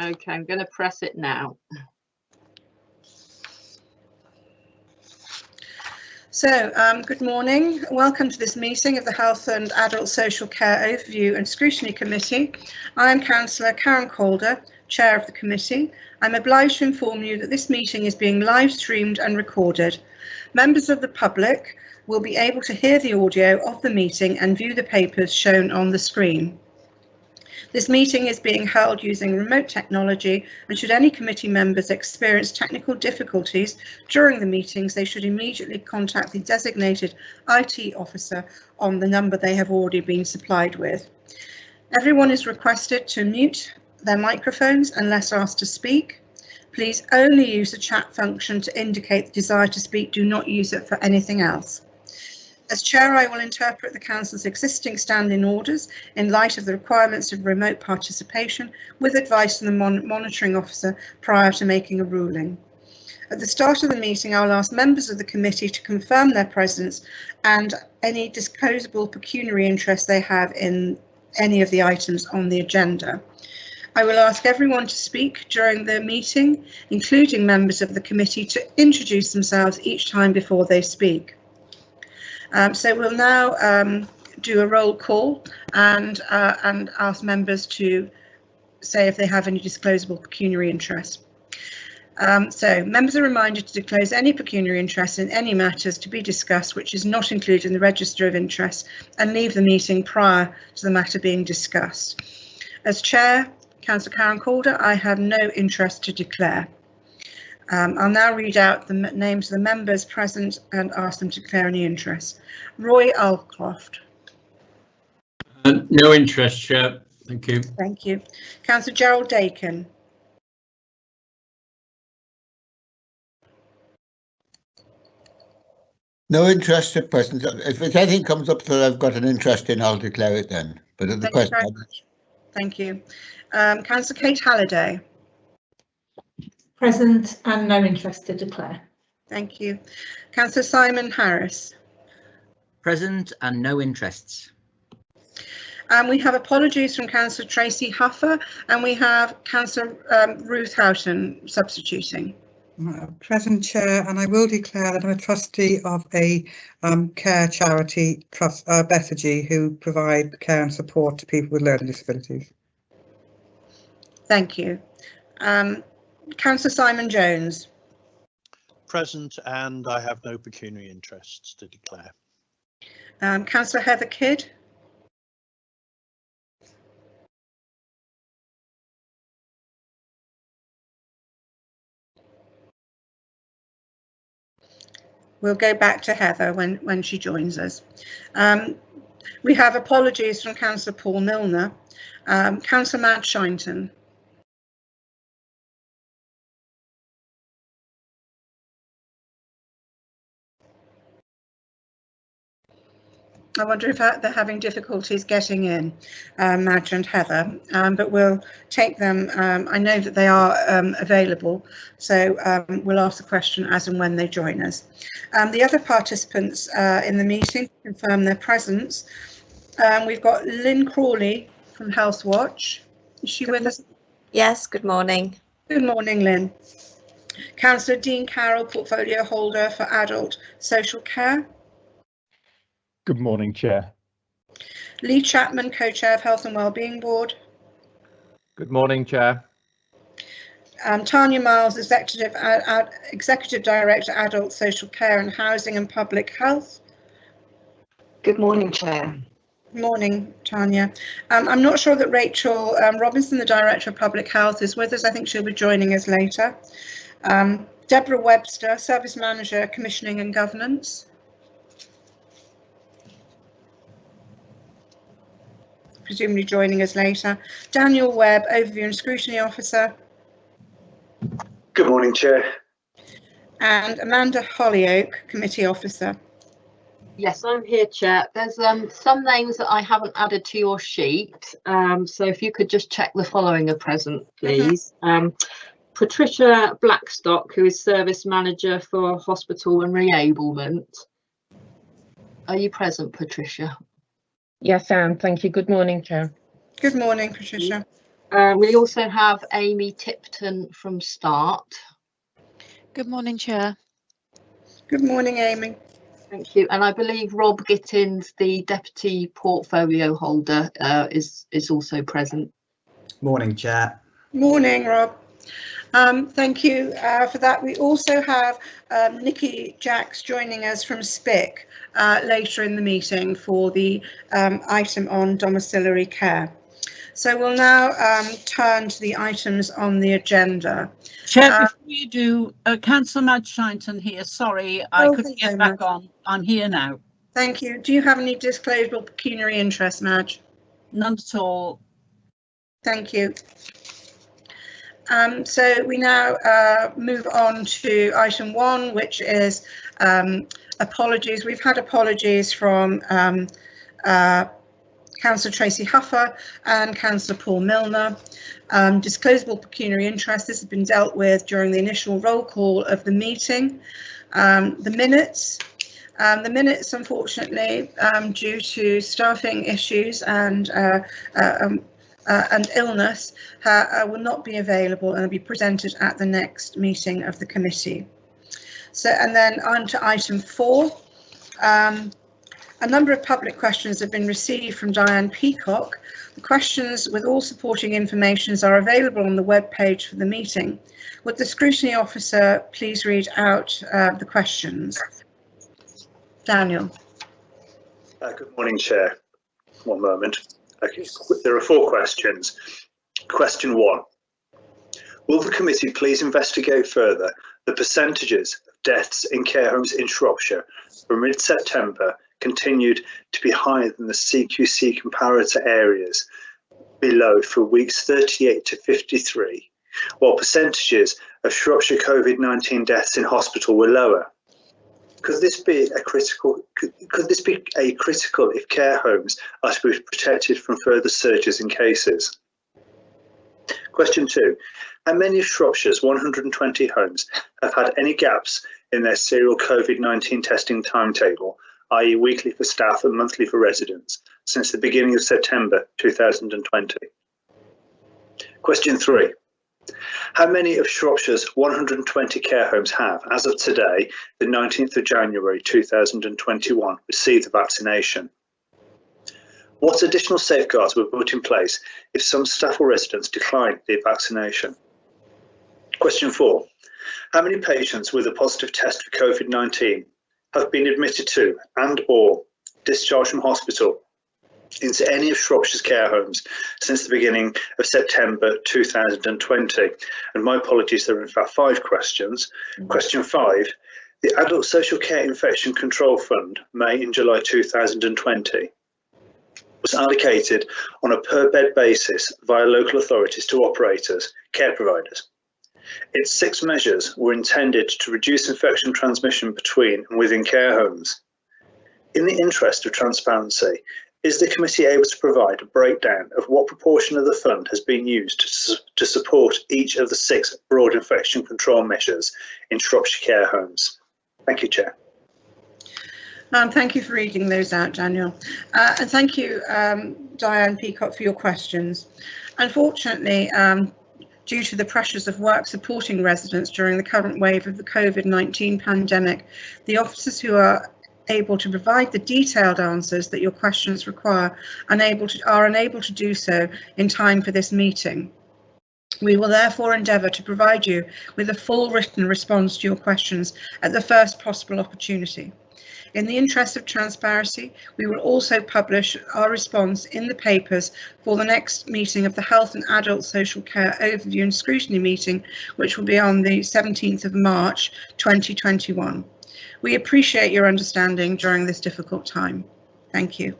Okay, I'm going to press it now. So, good morning. Welcome to this meeting of the Health and Adult Social Care Overview and Scrutiny Committee. I am Councillor Karen Calder, Chair of the committee. I'm obliged to inform you that this meeting is being live streamed and recorded. Members of the public will be able to hear the audio of the meeting and view the papers shown on the screen. This meeting is being held using remote technology, and should any committee members experience technical difficulties during the meetings, they should immediately contact the designated IT officer on the number they have already been supplied with. Everyone is requested to mute their microphones unless asked to speak. Please only use the chat function to indicate the desire to speak. Do not use it for anything else. As Chair, I will interpret the Council's existing standing orders in light of the requirements of remote participation, with advice from the monitoring officer prior to making a ruling. At the start of the meeting, I will ask members of the committee to confirm their presence and any disclosable pecuniary interest they have in any of the items on the agenda. I will ask everyone to speak during the meeting, including members of the committee, to introduce themselves each time before they speak. So we'll now do a roll call and ask members to say if they have any disclosable pecuniary interest. So members are reminded to disclose any pecuniary interest in any matters to be discussed which is not included in the register of interest, and leave the meeting prior to the matter being discussed. As Chair, Councillor Karen Calder, I have no interest to declare. I'll now read out the names of the members present and ask them to declare any interest. Roy Alcroft. No interest, Chair. Thank you. Thank you. Councillor Gerald Dakin. No interest at present. If anything comes up that I've got an interest in, I'll declare it then. But at the present, very much. Thank you. Councillor Kate Halliday. Present and no interest to declare. Thank you. Councillor Simon Harris. Present and no interests. And we have apologies from Councillor Tracy Huffer, and we have Councillor Ruth Houghton substituting. Present, Chair, and I will declare that I'm a trustee of a care charity, Bethany, who provide care and support to people with learning disabilities. Thank you. Councillor Simon Jones. Present, and I have no pecuniary interests to declare. Councillor Heather Kidd. We'll go back to Heather when she joins us. We have apologies from Councillor Paul Milner. Councillor Matt Shinton. I wonder if they're having difficulties getting in, Madge and Heather, but we'll take them. I know that they are available, so we'll ask the question as and when they join us. The other participants in the meeting confirm their presence. We've got Lynn Crawley from Healthwatch. Is she with us? Yes, good morning. Good morning, Lynn. Councillor Dean Carroll, portfolio holder for Adult Social Care. Good morning, Chair. Lee Chapman, co-chair of Health and Wellbeing Board. Good morning, Chair. Tanya Miles, Executive Director, Adult Social Care and Housing and Public Health. Good morning, Chair. Good morning, Tanya. I'm not sure that Rachel Robinson, the Director of Public Health, is with us. I think she'll be joining us later. Deborah Webster, Service Manager, Commissioning and Governance. Presumably joining us later. Daniel Webb, Overview and Scrutiny Officer. Good morning, Chair. And Amanda Hollyoak, Committee Officer. Yes, I'm here, Chair. There's some names that I haven't added to your sheet, so if you could just check the following are present, please. Patricia Blackstock, who is Service Manager for Hospital and Reablement. Are you present, Patricia? Yes, I am. Thank you. Good morning, Chair. Good morning, Patricia. We also have Amy Tipton from Start. Good morning, Chair. Good morning, Amy. Thank you. And I believe Rob Gittins, the Deputy Portfolio Holder, is also present. Morning, Chair. Morning, Rob. Thank you for that. We also have Nikki Jacks joining us from SPIC later in the meeting for the item on domiciliary care. So we'll now turn to the items on the agenda. Chair, before you do, Councillor Madge Shinton here. Sorry, I couldn't get back on. I'm here now. Thank you. Do you have any disclosable pecuniary interest, Madge? None at all. Thank you. So we now move on to item 1, which is apologies. We've had apologies from Councillor Tracy Huffer and Councillor Paul Milner. Disclosable pecuniary interest, this has been dealt with during the initial roll call of the meeting. The minutes, unfortunately, due to staffing issues and illness, will not be available and will be presented at the next meeting of the committee. So, and then on to item 4. A number of public questions have been received from Diane Peacock. The questions with all supporting information are available on the web page for the meeting. Would the scrutiny officer please read out the questions? Daniel. Good morning, Chair. One moment. Okay, there are 4 questions. Question 1. Will the committee please investigate further the percentages of deaths in care homes in Shropshire from mid-September continued to be higher than the CQC comparator areas below for weeks 38 to 53, while percentages of Shropshire COVID-19 deaths in hospital were lower? Could this be critical if care homes are to be protected from further surges in cases? Question 2. How many of Shropshire's 120 homes have had any gaps in their serial COVID-19 testing timetable, i.e. weekly for staff and monthly for residents, since the beginning of September 2020? Question 3. How many of Shropshire's 120 care homes have, as of today, the 19th of January 2021, received the vaccination? What additional safeguards were put in place if some staff or residents declined the vaccination? Question 4. How many patients with a positive test for COVID-19 have been admitted to and or discharged from hospital into any of Shropshire's care homes since the beginning of September 2020? And my apologies, there are in fact 5 questions. Question 5. The Adult Social Care Infection Control Fund, May and July 2020, was allocated on a per bed basis via local authorities to operators, care providers. Its 6 measures were intended to reduce infection transmission between and within care homes. In the interest of transparency, is the committee able to provide a breakdown of what proportion of the fund has been used to support each of the 6 broad infection control measures in Shropshire care homes? Thank you, Chair. Thank you for reading those out, Daniel. And thank you, Diane Peacock, for your questions. Unfortunately, due to the pressures of work supporting residents during the current wave of the COVID-19 pandemic, the officers who are able to provide the detailed answers that your questions require are unable to do so in time for this meeting. We will therefore endeavour to provide you with a full written response to your questions at the first possible opportunity. In the interest of transparency, we will also publish our response in the papers for the next meeting of the Health and Adult Social Care Overview and Scrutiny meeting, which will be on the 17th of March 2021. We appreciate your understanding during this difficult time. Thank you.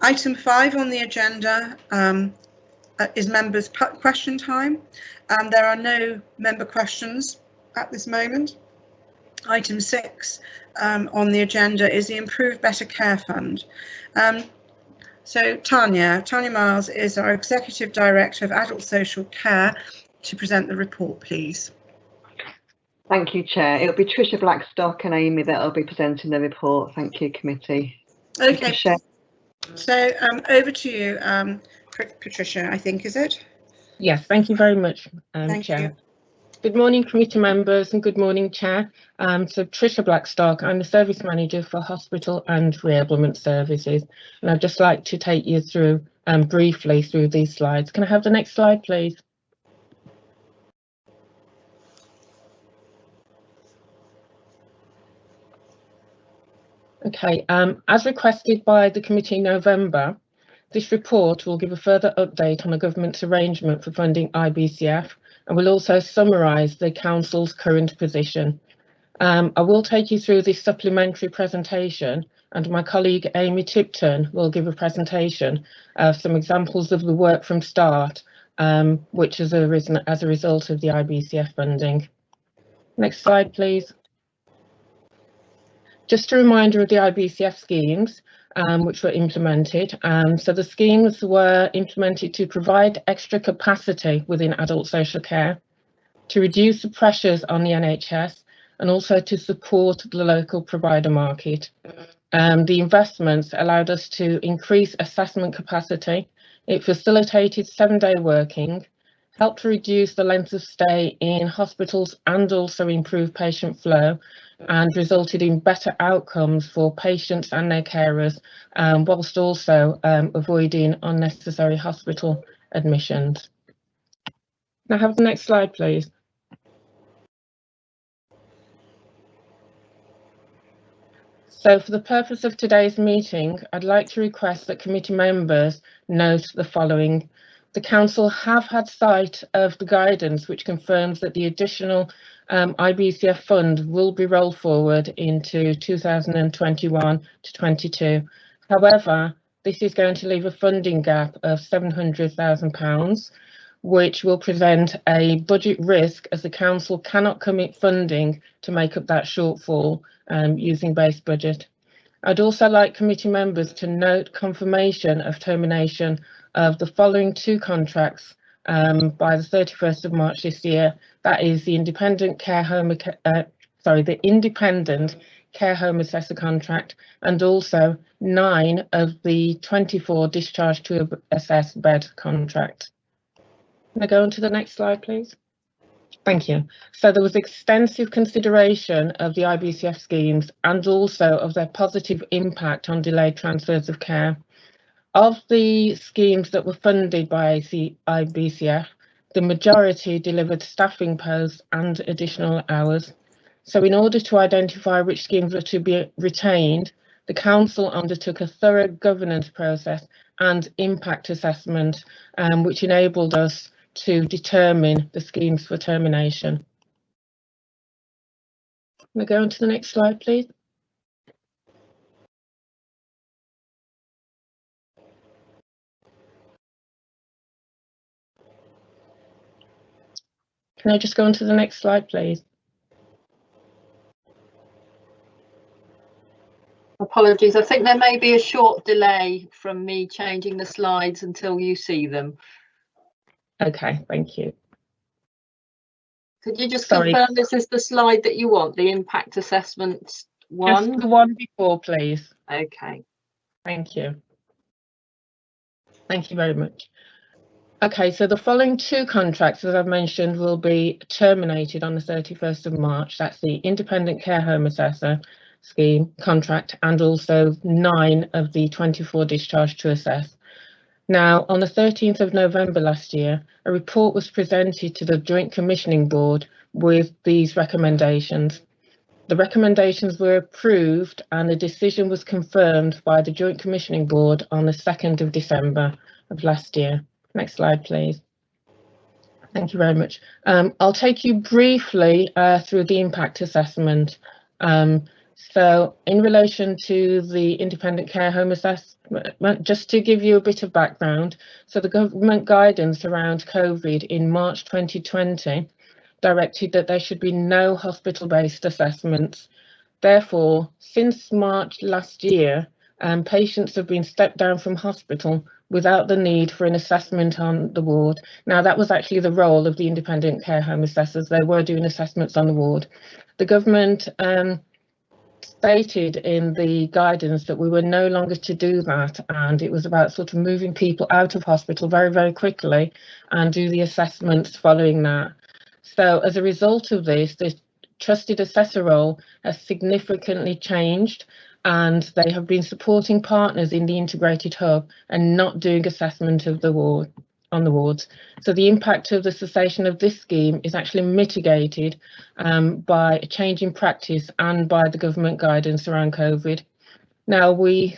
Item 5 on the agenda is members' question time. There are no member questions at this moment. Item 6 on the agenda is the Improve Better Care Fund. So Tanya Miles is our Executive Director of Adult Social Care to present the report, please. Thank you, Chair. It'll be Tricia Blackstock and Amy that will be presenting the report. Thank you, committee. Okay, so over to you, Patricia, I think, is it? Yes, thank you very much, Thank Chair. you. Good morning, committee members, and good morning, Chair. So Tricia Blackstock, I'm the Service Manager for Hospital and Reablement Services, and I'd just like to take you through briefly through these slides. Can I have the next slide, please? Okay, as requested by the committee in November, this report will give a further update on the government's arrangement for funding IBCF and will also summarise the Council's current position. I will take you through this supplementary presentation, and my colleague Amy Tipton will give a presentation of some examples of the work from start, which has arisen as a result of the IBCF funding. Next slide, please. Just a reminder of the IBCF schemes which were implemented. So the schemes were implemented to provide extra capacity within adult social care, to reduce the pressures on the NHS, and also to support the local provider market. The investments allowed us to increase assessment capacity. It facilitated 7-day working, helped to reduce the length of stay in hospitals and also improve patient flow, and resulted in better outcomes for patients and their carers, whilst also avoiding unnecessary hospital admissions. Now have the next slide, please. So for the purpose of today's meeting, I'd like to request that committee members note the following. The Council have had sight of the guidance which confirms that the additional IBCF fund will be rolled forward into 2021 to 22. However, this is going to leave a funding gap of £700,000, which will present a budget risk as the Council cannot commit funding to make up that shortfall using base budget. I'd also like committee members to note confirmation of termination of the following 2 contracts by the 31st of March this year. That is the Independent Care Home Assessor contract, and also 9 of the 24 Discharge to Assess bed contract. Can I go on to the next slide, please? Thank you. So there was extensive consideration of the IBCF schemes and also of their positive impact on delayed transfers of care. Of the schemes that were funded by IBCF, the majority delivered staffing posts and additional hours. So in order to identify which schemes were to be retained, the Council undertook a thorough governance process and impact assessment, which enabled us to determine the schemes for termination. Can we go on to the next slide, please? Can I just go on to the next slide, please? Apologies, I think there may be a short delay from me changing the slides until you see them. Okay, thank you. Could you just confirm this is the slide that you want, the impact assessment one? Just the one before, please. Okay. Thank you. Thank you very much. Okay, so the following 2 contracts, as I've mentioned, will be terminated on the 31st of March. That's the Independent Care Home Assessor scheme contract and also 9 of the 24 Discharge to Assess. Now, on the 13th of November last year, a report was presented to the Joint Commissioning Board with these recommendations. The recommendations were approved and the decision was confirmed by the Joint Commissioning Board on the 2nd of December of last year. Next slide, please. Thank you very much. I'll take you briefly through the impact assessment. So in relation to the Independent Care Home Assessment, just to give you a bit of background, so the government guidance around COVID in March 2020 directed that there should be no hospital-based assessments. Therefore, since March last year, patients have been stepped down from hospital without the need for an assessment on the ward. Now, that was actually the role of the Independent Care Home Assessors. They were doing assessments on the ward. The government stated in the guidance that we were no longer to do that, and it was about sort of moving people out of hospital very, very quickly and do the assessments following that. So as a result of this, the trusted assessor role has significantly changed, and they have been supporting partners in the integrated hub and not doing assessment of the ward on the wards. So the impact of the cessation of this scheme is actually mitigated by a change in practice and by the government guidance around COVID. Now, we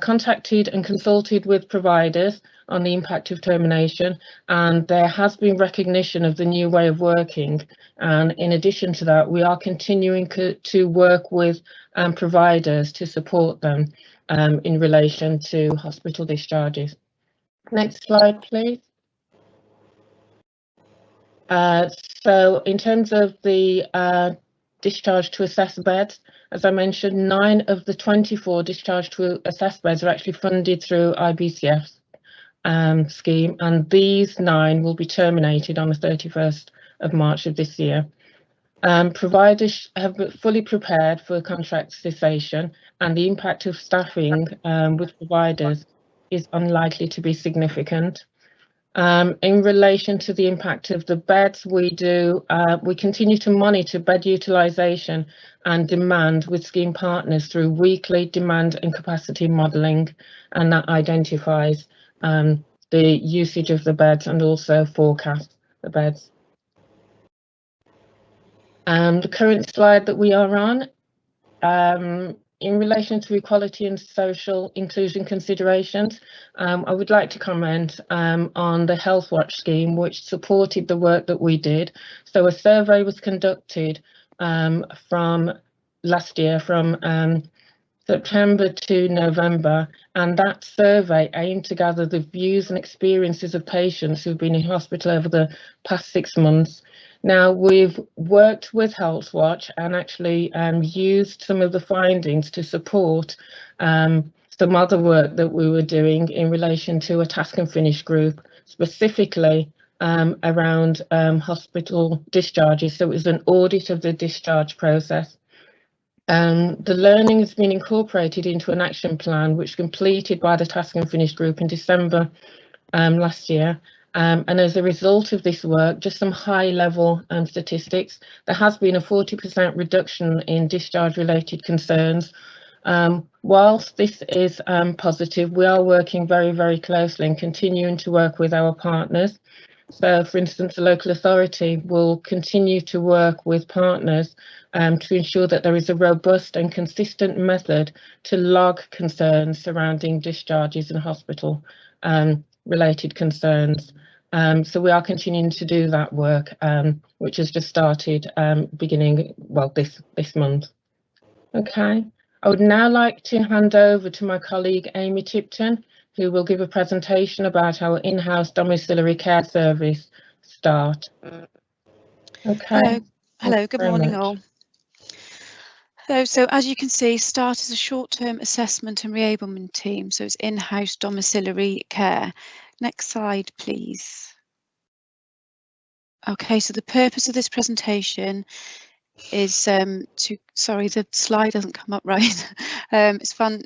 contacted and consulted with providers on the impact of termination, and there has been recognition of the new way of working. And in addition to that, we are continuing to work with providers to support them in relation to hospital discharges. Next slide, please. So in terms of the discharge to assess beds, as I mentioned, 9 of the 24 discharge to assess beds are actually funded through IBCF scheme, and these 9 will be terminated on the 31st of March of this year. Providers have been fully prepared for contract cessation, and the impact of staffing with providers is unlikely to be significant. In relation to the impact of the beds, we continue to monitor bed utilisation and demand with scheme partners through weekly demand and capacity modelling, and that identifies the usage of the beds and also forecasts the beds. The current slide that we are on, in relation to equality and social inclusion considerations, I would like to comment on the Healthwatch scheme, which supported the work that we did. So a survey was conducted from last year, from September to November, and that survey aimed to gather the views and experiences of patients who've been in hospital over the past 6 months. Now, we've worked with Healthwatch and actually used some of the findings to support some other work that we were doing in relation to a task and finish group, specifically around hospital discharges. So it was an audit of the discharge process. The learning has been incorporated into an action plan, which completed by the task and finish group in December last year. And as a result of this work, just some high-level statistics, there has been a 40% reduction in discharge-related concerns. Whilst this is positive, we are working very, very closely and continuing to work with our partners. So, for instance, the local authority will continue to work with partners to ensure that there is a robust and consistent method to log concerns surrounding discharges and hospital related concerns. So we are continuing to do that work, which has just started beginning, well, this month. Okay, I would now like to hand over to my colleague Amy Tipton, who will give a presentation about our in-house domiciliary care service, START. Okay. Hello, good morning all. So as you can see, START is a short-term assessment and reablement team, so it's in-house domiciliary care. Next slide, please. Okay, so the purpose of this presentation is sorry, the slide doesn't come up right. It's fun.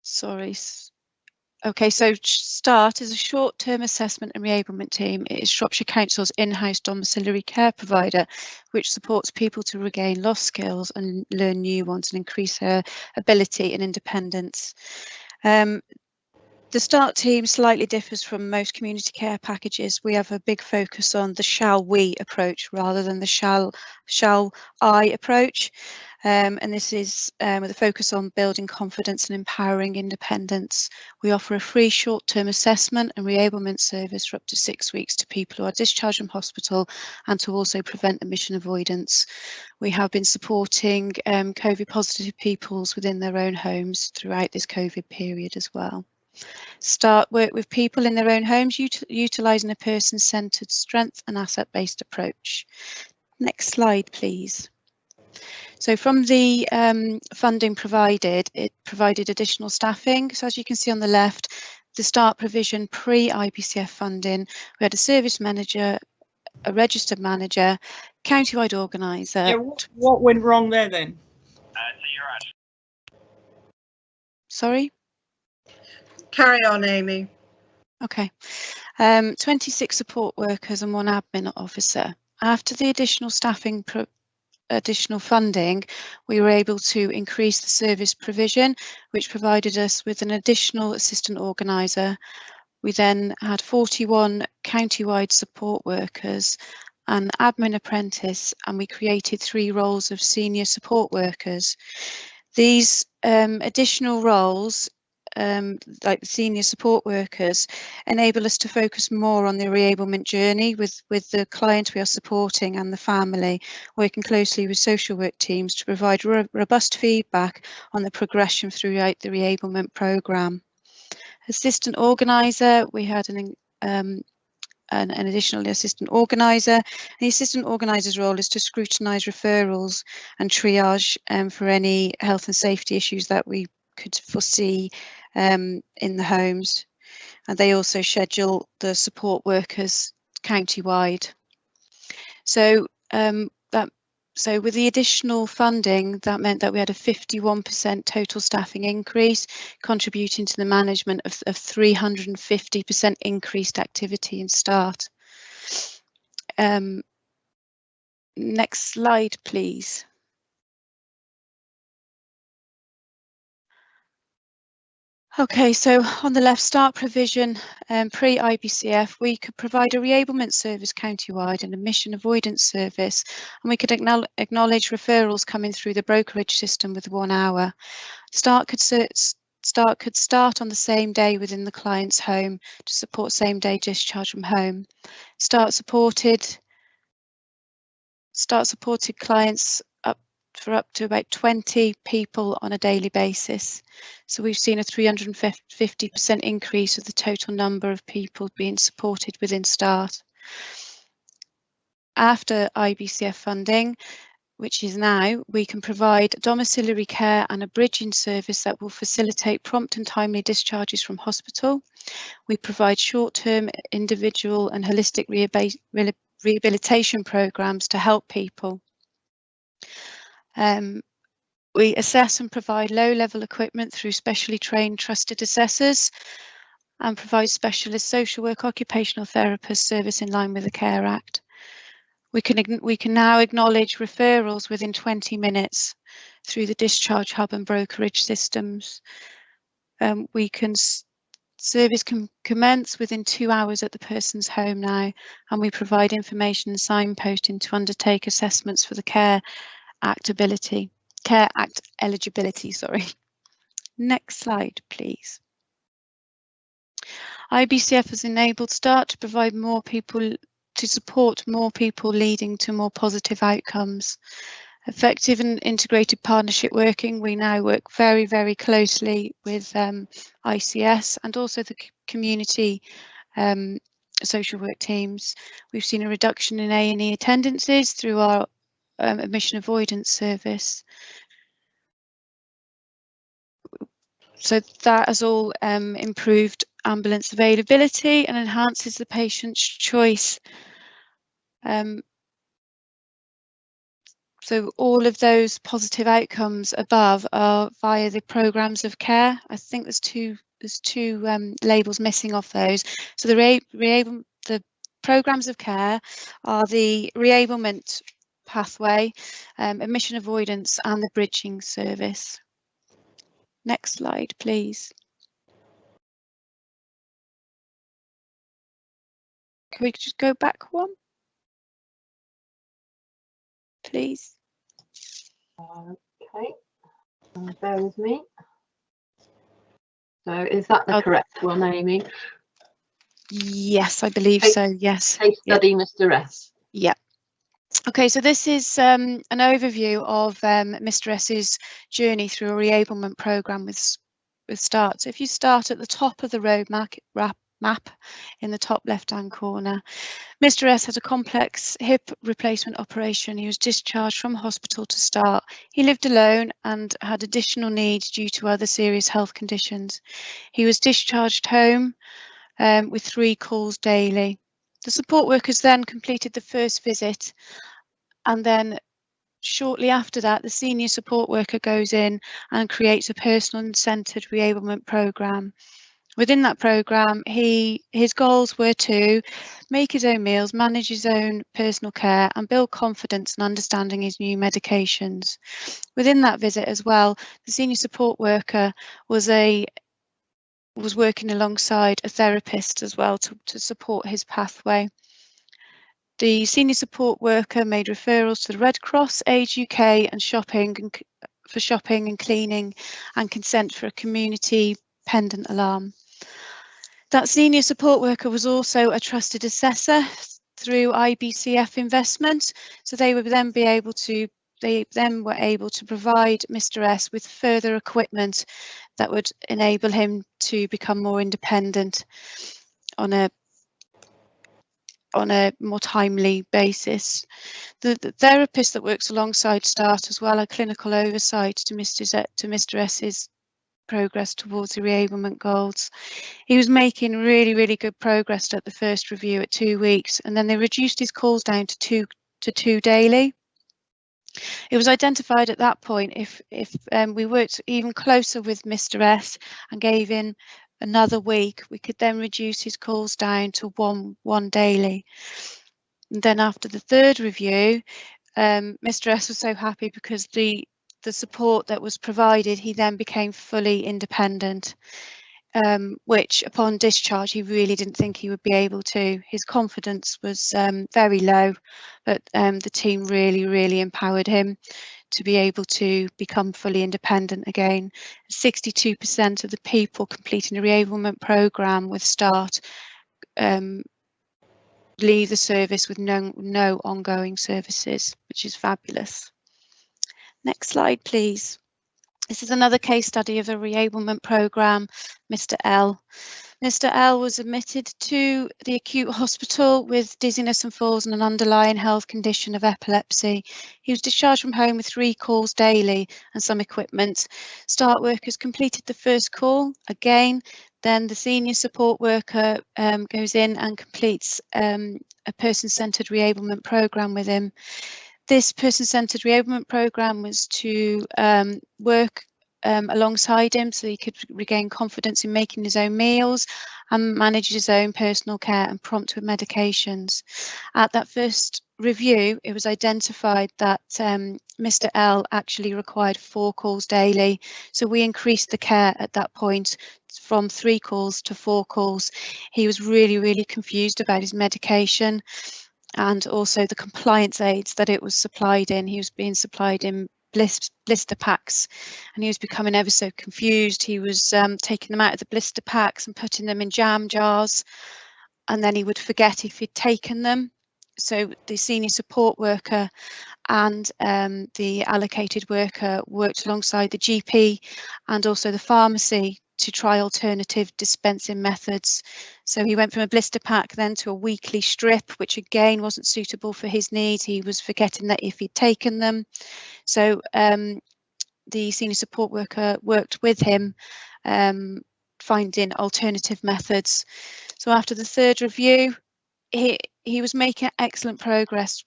Sorry. Okay, so START is a short-term assessment and reablement team. It is Shropshire Council's in-house domiciliary care provider, which supports people to regain lost skills and learn new ones and increase their ability and independence. The START team slightly differs from most community care packages. We have a big focus on the shall we approach rather than the shall I approach. And this is with a focus on building confidence and empowering independence. We offer a free short-term assessment and reablement service for up to 6 weeks to people who are discharged from hospital and to also prevent admission avoidance. We have been supporting COVID positive peoples within their own homes throughout this COVID period as well. START work with people in their own homes, utilising a person-centred, strength and asset-based approach. Next slide, please. So from the funding provided, it provided additional staffing. So as you can see on the left, the START provision pre-IBCF funding, we had a service manager, a registered manager, county-wide organiser. Yeah, what went wrong there then? Sorry? Carry on, Amy. Okay. 26 support workers and 1 admin officer. After the additional staffing, additional funding, we were able to increase the service provision, which provided us with an additional assistant organiser. We then had 41 county-wide support workers, an admin apprentice, and we created 3 roles of senior support workers. These additional roles, like the senior support workers, enable us to focus more on the reablement journey with the client we are supporting and the family, working closely with social work teams to provide robust feedback on the progression throughout the reablement programme. Assistant organiser, we had an additional assistant organiser. The assistant organiser's role is to scrutinise referrals and triage for any health and safety issues that we could foresee in the homes, and they also schedule the support workers county-wide. So with the additional funding, that meant that we had a 51% total staffing increase, contributing to the management of 350% increased activity and start. Next slide, please. Okay, so on the left, start provision, pre-IBCF, we could provide a reablement service county-wide and a mission avoidance service, and we could acknowledge referrals coming through the brokerage system with 1 hour. Start could start on the same day within the client's home to support same-day discharge from home. Start supported clients up to about 20 people on a daily basis. So we've seen a 350% increase of the total number of people being supported within Start. After IBCF funding, which is now, we can provide domiciliary care and a bridging service that will facilitate prompt and timely discharges from hospital. We provide short-term, individual and holistic rehabilitation programs to help people. We assess and provide low-level equipment through specially trained trusted assessors and provide specialist social work occupational therapist service in line with the Care Act. We can now acknowledge referrals within 20 minutes through the discharge hub and brokerage systems. Service can commence within 2 hours at the person's home now, and we provide information and signposting to undertake assessments for the Care Act eligibility, sorry. Next slide, please. IBCF has enabled Start to provide more people, to support more people, leading to more positive outcomes. Effective and integrated partnership working, we now work very, very closely with ICS and also the community social work teams. We've seen a reduction in A&E attendances through our admission avoidance service. So that has all improved ambulance availability and enhances the patient's choice. So all of those positive outcomes above are via the programmes of care. I think there's two labels missing off those. So the programmes of care are the reablement pathway, admission avoidance and the bridging service. Next slide, please. Can we just go back one, please? Okay, bear with me. So is that the correct one, Amy? Yes, I believe so, yes. Case study, Mr. S. Yeah. Okay, so this is an overview of Mr. S's journey through a reablement programme with Start. So if you start at the top of the road map in the top left-hand corner, Mr. S had a complex hip replacement operation. He was discharged from hospital to Start. He lived alone and had additional needs due to other serious health conditions. He was discharged home with 3 calls daily. The support workers then completed the first visit, and then shortly after that, the senior support worker goes in and creates a personal and centred reablement programme. Within that programme, his goals were to make his own meals, manage his own personal care, and build confidence in understanding his new medications. Within that visit as well, the senior support worker was working alongside a therapist as well to support his pathway. The senior support worker made referrals to the Red Cross, Age UK, and for shopping and cleaning, and consent for a community pendant alarm. That senior support worker was also a trusted assessor through IBCF investment, so they were then able to provide Mr. S with further equipment that would enable him to become more independent on a more timely basis. The therapist that works alongside START as well had clinical oversight to Mr. S's progress towards the reablement goals. He was making really good progress at the first review at 2 weeks, and then they reduced his calls down to two daily. It was identified at that point if we worked even closer with Mr. S and gave him another week, we could then reduce his calls down to one daily. And then after the third review, Mr. S was so happy because the support that was provided, he then became fully independent, which upon discharge he really didn't think he would be able to. His confidence was very low, but the team really empowered him to be able to become fully independent again. 62% of the people completing the reablement programme with START leave the service with no ongoing services, which is fabulous. Next slide, please. This is another case study of a reablement programme, Mr. L. Mr. L was admitted to the acute hospital with dizziness and falls and an underlying health condition of epilepsy. He was discharged from home with 3 calls daily and some equipment. START workers completed the first call again. Then the senior support worker goes in and completes a person-centred reablement programme with him. This person-centred reablement programme was to work alongside him so he could regain confidence in making his own meals and manage his own personal care and prompt with medications. At that first review, it was identified that Mr. L actually required 4 calls daily, so we increased the care at that point from 3 calls to 4 calls. He was really confused about his medication and also the compliance aids that it was supplied in. He was being supplied in blister packs, and he was becoming ever so confused. He was taking them out of the blister packs and putting them in jam jars, and then he would forget if he'd taken them. So the senior support worker and the allocated worker worked alongside the GP and also the pharmacy to try alternative dispensing methods. So he went from a blister pack then to a weekly strip, which again wasn't suitable for his needs. He was forgetting that if he'd taken them. So the senior support worker worked with him, finding alternative methods. So after the third review, he was making excellent progress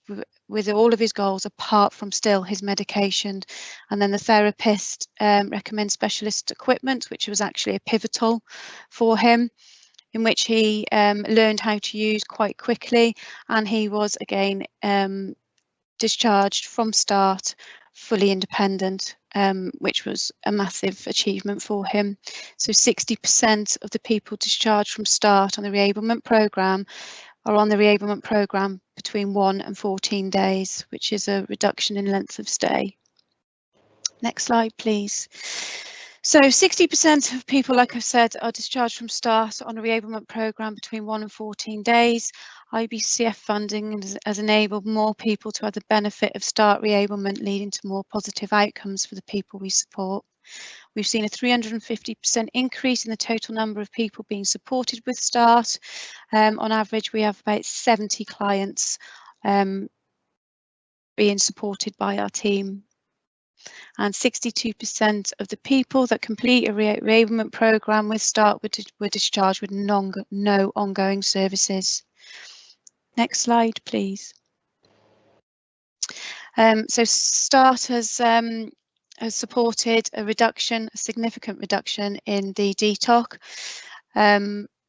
with all of his goals, apart from still his medication. And then the therapist recommends specialist equipment, which was actually a pivotal for him, in which he learned how to use quite quickly, and he was again discharged from START fully independent, which was a massive achievement for him. So 60% of the people discharged from START on the reablement programme are on the reablement programme between 1 and 14 days, which is a reduction in length of stay. Next slide, please. So 60% of people, like I've said, are discharged from START on a reablement programme between 1 and 14 days. IBCF funding has enabled more people to have the benefit of START reablement, leading to more positive outcomes for the people we support. We've seen a 350% increase in the total number of people being supported with START. On average, we have about 70 clients being supported by our team. And 62% of the people that complete a reablement programme with START were discharged with no ongoing services. Next slide, please. So START has supported a significant reduction in the DTOC,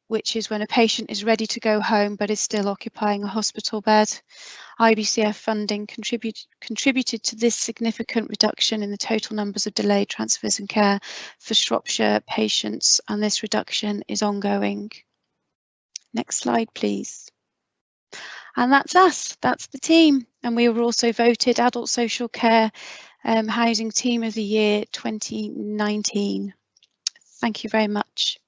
which is when a patient is ready to go home but is still occupying a hospital bed. IBCF funding contributed to this significant reduction in the total numbers of delayed transfers and care for Shropshire patients, and this reduction is ongoing. Next slide, please. And that's us, that's the team. And we were also voted Adult Social Care Housing Team of the Year 2019. Thank you very much.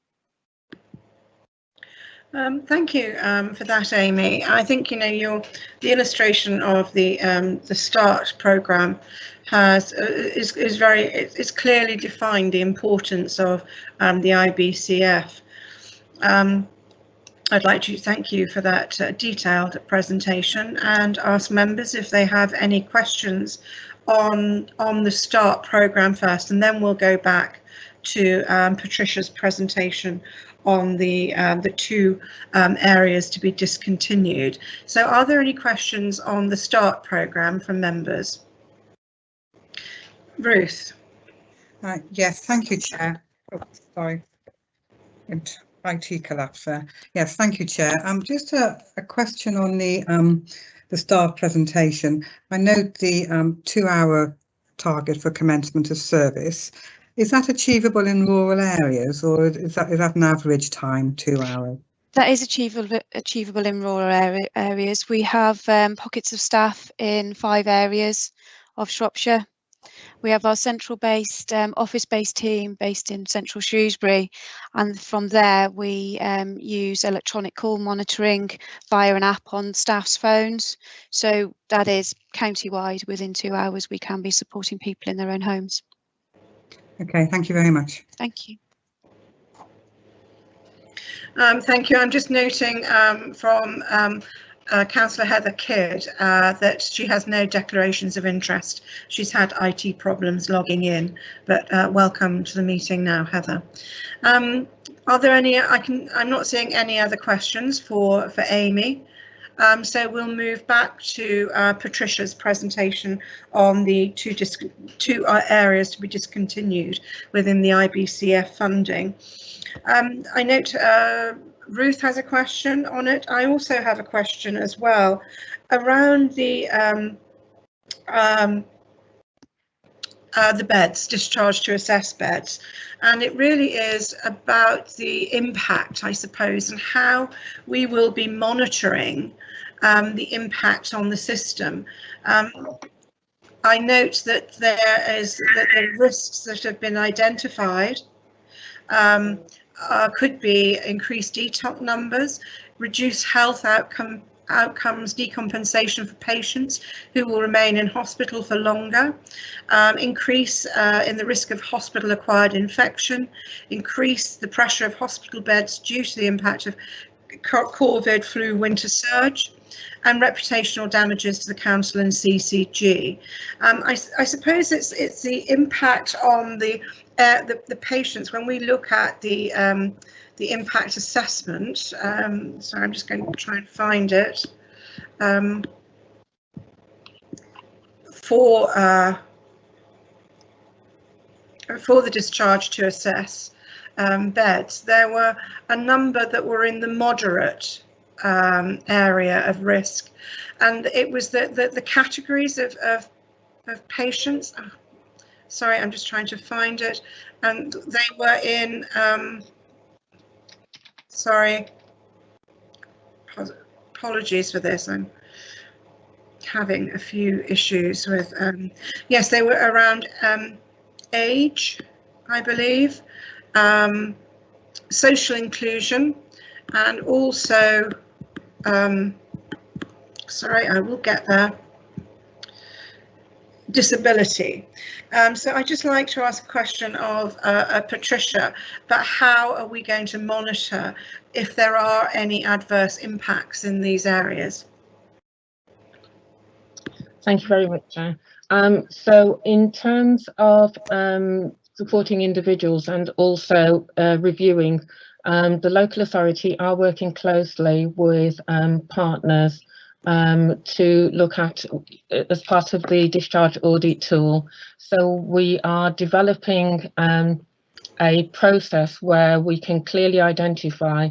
Thank you for that, Amy. I think the illustration of the START programme is clearly defined the importance of the IBCF. I'd like to thank you for that detailed presentation and ask members if they have any questions on the START programme first, and then we'll go back to Patricia's presentation on the two areas to be discontinued. So are there any questions on the START programme from members? Ruth. Yes, thank you, Chair. Oh, sorry. IT collapse there. Yes, thank you, Chair. Just a question on the START presentation. I note the 2-hour target for commencement of service. Is that achievable in rural areas, or is that an average time, 2 hours? That is achievable in rural areas. We have pockets of staff in 5 areas of Shropshire. We have our central-based, office-based team based in central Shrewsbury, and from there we use electronic call monitoring via an app on staff's phones. So that is county-wide. Within 2 hours we can be supporting people in their own homes. Okay, thank you very much. Thank you. Thank you. I'm just noting from Councillor Heather Kidd that she has no declarations of interest. She's had IT problems logging in, but welcome to the meeting now, Heather. Are there any? I'm not seeing any other questions for Amy. So we'll move back to Patricia's presentation on the two areas to be discontinued within the IBCF funding. I note Ruth has a question on it. I also have a question as well around the beds, discharge to assess beds, and it really is about the impact, I suppose, and how we will be monitoring the impact on the system. I note that the risks that have been identified could be increased DTOC numbers, reduced health outcomes decompensation for patients who will remain in hospital for longer, increase in the risk of hospital-acquired infection, increase the pressure of hospital beds due to the impact of COVID flu winter surge, and reputational damages to the council and CCG. I suppose it's the impact on the patients when we look at the impact assessment. So I'm just going to try and find it for the discharge to assess beds. There were a number that were in the moderate area of risk, and it was the categories of patients. Oh, sorry, I'm just trying to find it, and they were in sorry, apologies for this, I'm having a few issues with yes, they were around age, I believe, social inclusion, and also sorry, I will get there, disability. So I'd just like to ask a question of Patricia about how are we going to monitor if there are any adverse impacts in these areas? Thank you very much, Chair. So in terms of supporting individuals and also reviewing, the local authority are working closely with partners to look at as part of the Discharge Audit tool. So we are developing a process where we can clearly identify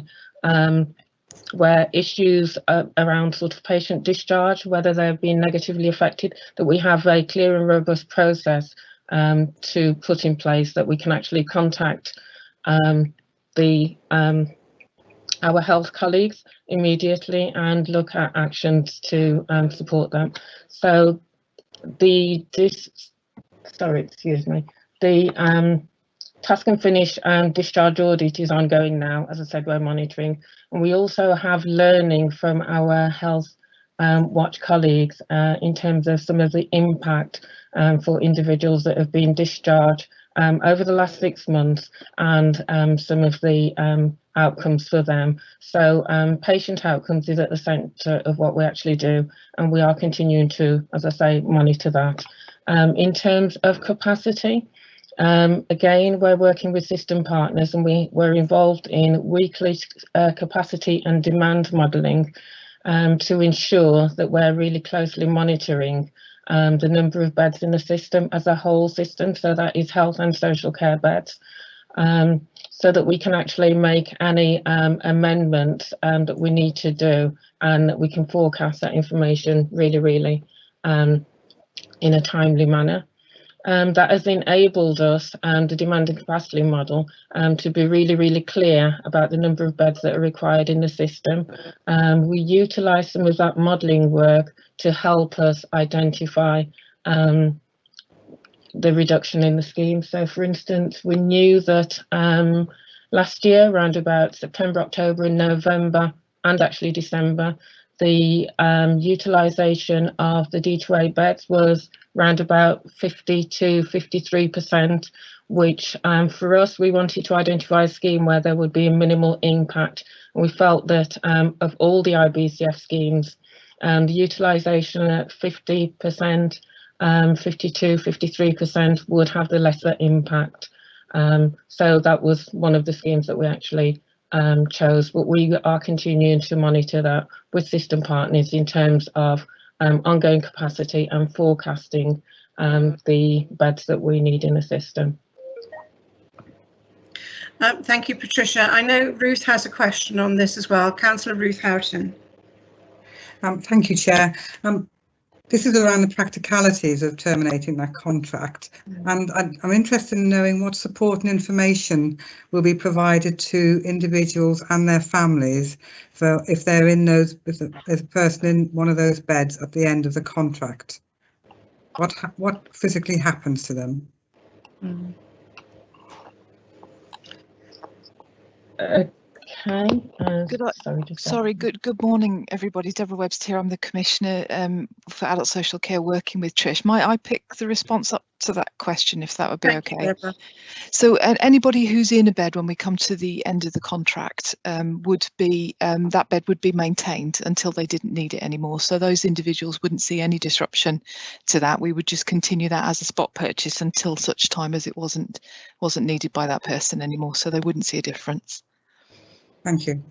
where issues around sort of patient discharge, whether they've been negatively affected, that we have a clear and robust process to put in place, that we can actually contact our health colleagues immediately and look at actions to support them. So the task and finish and discharge audit is ongoing now. As I said, we're monitoring, and we also have learning from our health watch colleagues in terms of some of the impact for individuals that have been discharged over the last 6 months, and some of the outcomes for them. So patient outcomes is at the centre of what we actually do, and we are continuing to, as I say, monitor that. In terms of capacity, again, we're working with system partners, and we're involved in weekly capacity and demand modelling to ensure that we're really closely monitoring the number of beds in the system as a whole system, so that is health and social care beds, so that we can actually make any amendments that we need to do, and that we can forecast that information really in a timely manner. That has enabled us, the demand and capacity model, to be really clear about the number of beds that are required in the system. We utilise some of that modelling work to help us identify the reduction in the scheme. So, for instance, we knew that last year, around about September, October and November, and actually December, the utilisation of the D2A beds was around about 50 to 53%, which for us, we wanted to identify a scheme where there would be a minimal impact. And we felt that of all the IBCF schemes, the utilisation at 50%, 52, 53% would have the lesser impact. So that was one of the schemes that we actually chose, but we are continuing to monitor that with system partners in terms of ongoing capacity and forecasting the beds that we need in the system. Thank you, Patricia. I know Ruth has a question on this as well. Councillor Ruth Houghton. Thank you, Chair. This is around the practicalities of terminating that contract, and I'm interested in knowing what support and information will be provided to individuals and their families for if they're in those, if there's a person in one of those beds at the end of the contract. What physically happens to them? Okay. Good morning, everybody. Deborah Webster here. I'm the Commissioner for Adult Social Care, working with Trish. Might I pick the response up to that question, if that would be okay? So anybody who's in a bed when we come to the end of the contract would be, that bed would be maintained until they didn't need it anymore. So those individuals wouldn't see any disruption to that. We would just continue that as a spot purchase until such time as it wasn't needed by that person anymore. So they wouldn't see a difference. Thank you.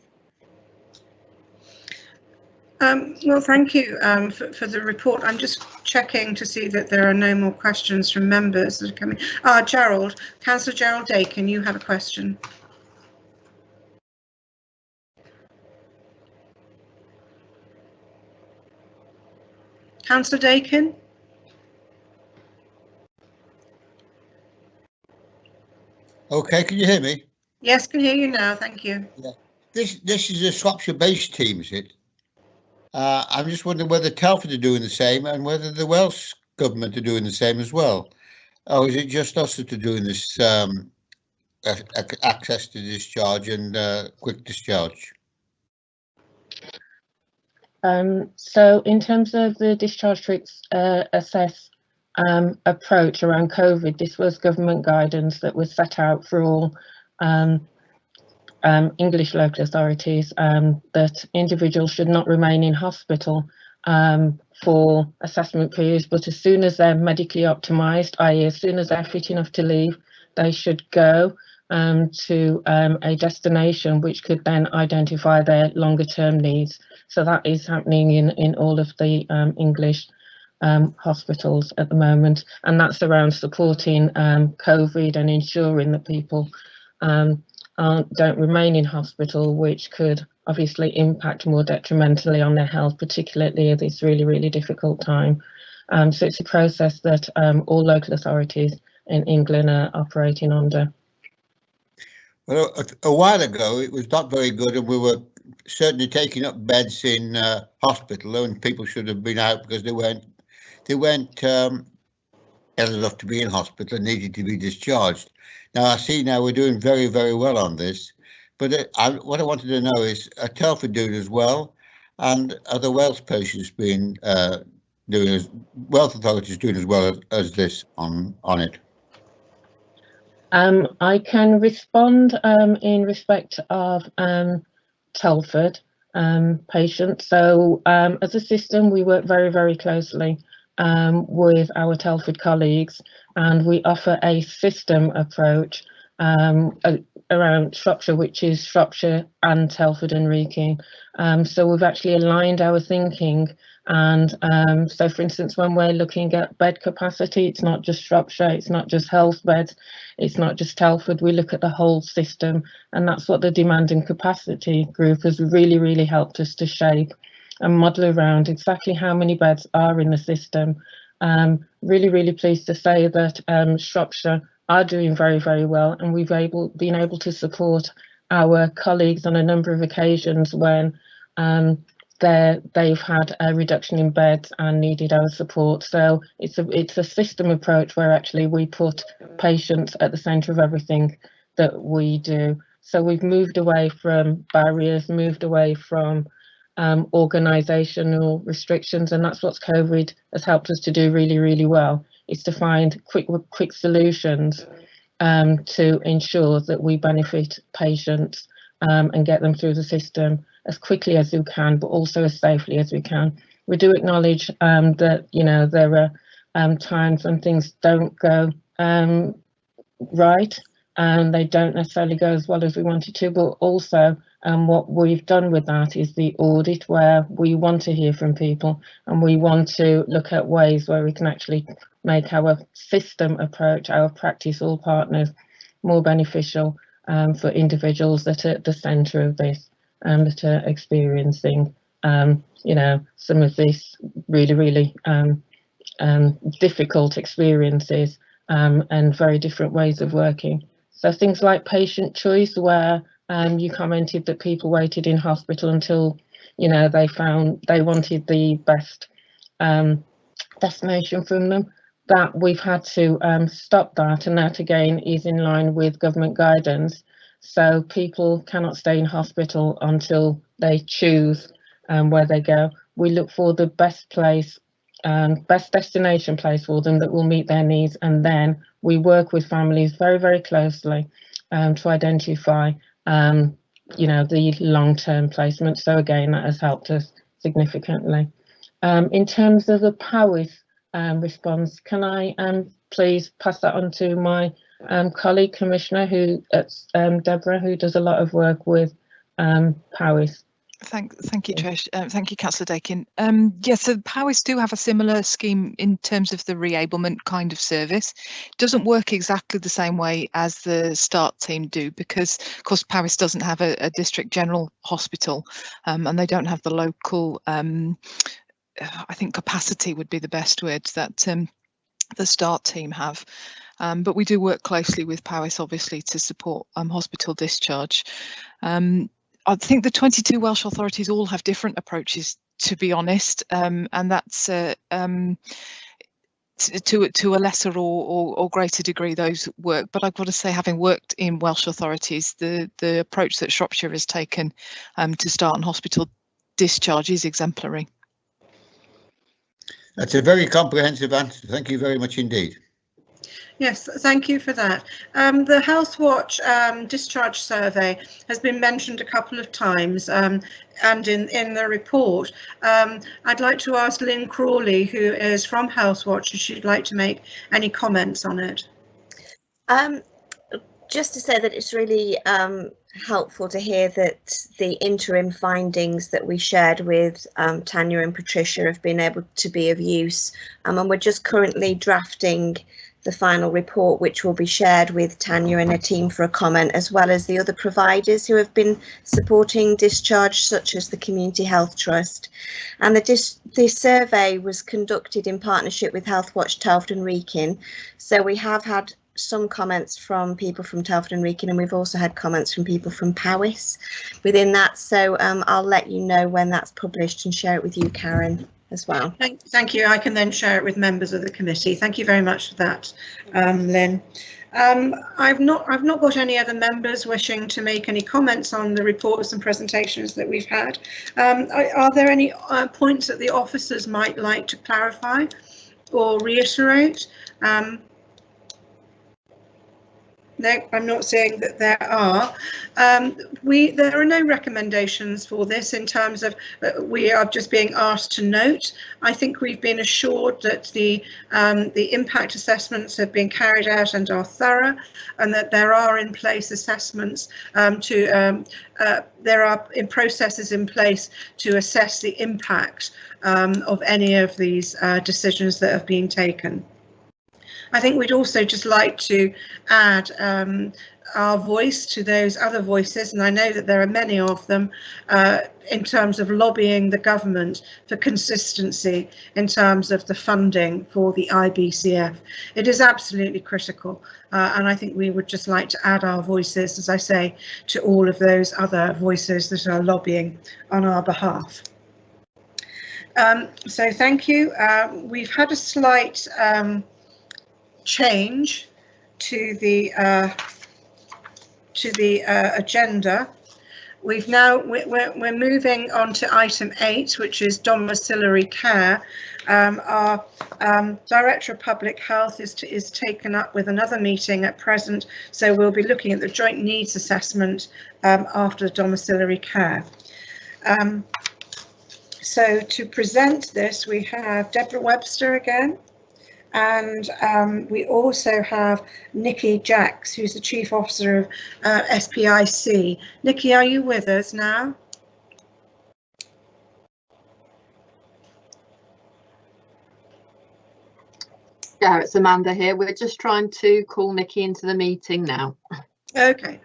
Well, thank you for the report. I'm just checking to see that there are no more questions from members that are coming. Gerald, Councillor Gerald Dakin, you have a question. Councillor Dakin? Okay, can you hear me? Yes, can hear you now. Thank you. Yeah. This is a Shropshire-based team, is it? I'm just wondering whether Telford are doing the same and whether the Welsh Government are doing the same as well. Or is it just us that are doing this access to discharge and quick discharge? So in terms of the discharge to assess approach around COVID, this was government guidance that was set out for all English local authorities, that individuals should not remain in hospital for assessment periods, but as soon as they're medically optimised, i.e. as soon as they're fit enough to leave, they should go. to a destination which could then identify their longer term needs. So that is happening in all of the English hospitals at the moment, and that's around supporting COVID and ensuring that people don't remain in hospital, which could obviously impact more detrimentally on their health, particularly at this really difficult time. So it's a process that all local authorities in England are operating under. Well, a while ago it was not very good, and we were certainly taking up beds in hospital, and people should have been out because they weren't ill enough to be in hospital and needed to be discharged. Now I see now we're doing very well on this, but what I wanted to know is, are Telford doing as well, and are the Welsh patients being Wealth authorities doing as well as this on it? I can respond in respect of Telford patients. So as a system, we work very closely with our Telford colleagues, and we offer a system approach around Shropshire, which is Shropshire and Telford and Wrekin. So we've actually aligned our thinking, and so for instance, when we're looking at bed capacity, it's not just Shropshire, it's not just health beds, it's not just Telford, we look at the whole system, and that's what the demand and capacity group has really helped us to shape and model around exactly how many beds are in the system. Really pleased to say that Shropshire are doing very well, and we've been able to support our colleagues on a number of occasions when they've had a reduction in beds and needed our support. So it's a system approach where actually we put patients at the centre of everything that we do. So we've moved away from barriers, moved away from organisational restrictions, and that's what COVID has helped us to do really well, is to find quick solutions to ensure that we benefit patients and get them through the system as quickly as we can, but also as safely as we can. We do acknowledge that, you know, there are times when things don't go right, and they don't necessarily go as well as we wanted to, but also what we've done with that is the audit, where we want to hear from people and we want to look at ways where we can actually make our system approach, our practice, all partners, more beneficial for individuals that are at the centre of this, that are experiencing you know, some of these really difficult experiences and very different ways of working. So things like patient choice, where you commented that people waited in hospital until, you know, they wanted the best destination from them, that we've had to stop that, and that again is in line with government guidance. So people cannot stay in hospital until they choose where they go. We look for the best place, best destination place for them that will meet their needs, and then we work with families very closely to identify you know, the long-term placement. So again, that has helped us significantly. In terms of the PAWIS response, can I please pass that on to my colleague Commissioner, Deborah, who does a lot of work with PAWIS. Thank you, Trish. Thank you, Councillor Dakin. Yes, so PAWIS do have a similar scheme in terms of the reablement kind of service. It doesn't work exactly the same way as the START team do, because of course PAWIS doesn't have a district general hospital, and they don't have the local, I think capacity would be the best word, that the START team have. But we do work closely with PAWIS, obviously, to support hospital discharge. I think the 22 Welsh authorities all have different approaches, to be honest, and that's to a lesser or greater degree those work. But I've got to say, having worked in Welsh authorities, the approach that Shropshire has taken to start on hospital discharge is exemplary. That's a very comprehensive answer. Thank you very much indeed. Yes, thank you for that. The Healthwatch discharge survey has been mentioned a couple of times, and in the report. I'd like to ask Lynn Crawley, who is from Healthwatch, if she'd like to make any comments on it. just to say that it's really helpful to hear that the interim findings that we shared with Tanya and Patricia have been able to be of use, and we're just currently drafting the final report, which will be shared with Tanya and her team for a comment, as well as the other providers who have been supporting discharge, such as the Community Health Trust. And the survey was conducted in partnership with Healthwatch Telford and Wrekin. So we have had some comments from people from Telford and Wrekin, and we've also had comments from people from Ppe Is within that. So I'll let you know when that's published and share it with you, Karen, as well. Thank you. I can then share it with members of the committee. Thank you very much for that, Lynn. I've not got any other members wishing to make any comments on the reports and presentations that we've had. Are there any points that the officers might like to clarify or reiterate? No, I'm not saying that there are. There are no recommendations for this in terms of we are just being asked to note. I think we've been assured that the impact assessments have been carried out and are thorough, and that there are in place assessments there are processes in place to assess the impact of any of these decisions that have been taken. I think we'd also just like to add our voice to those other voices, and I know that there are many of them, in terms of lobbying the government for consistency in terms of the funding for the IBCF. It is absolutely critical, and I think we would just like to add our voices, as I say, to all of those other voices that are lobbying on our behalf. So thank you. We've had a slight change to the agenda. We're moving on to item 8, which is domiciliary care. Our Director of Public Health is taken up with another meeting at present, so we'll be looking at the joint needs assessment after domiciliary care. So to present this, we have Deborah Webster again. And we also have Nikki Jacks, who's the Chief Officer of SPIC. Nikki, are you with us now? Yeah, it's Amanda here. We're just trying to call Nikki into the meeting now. Okay.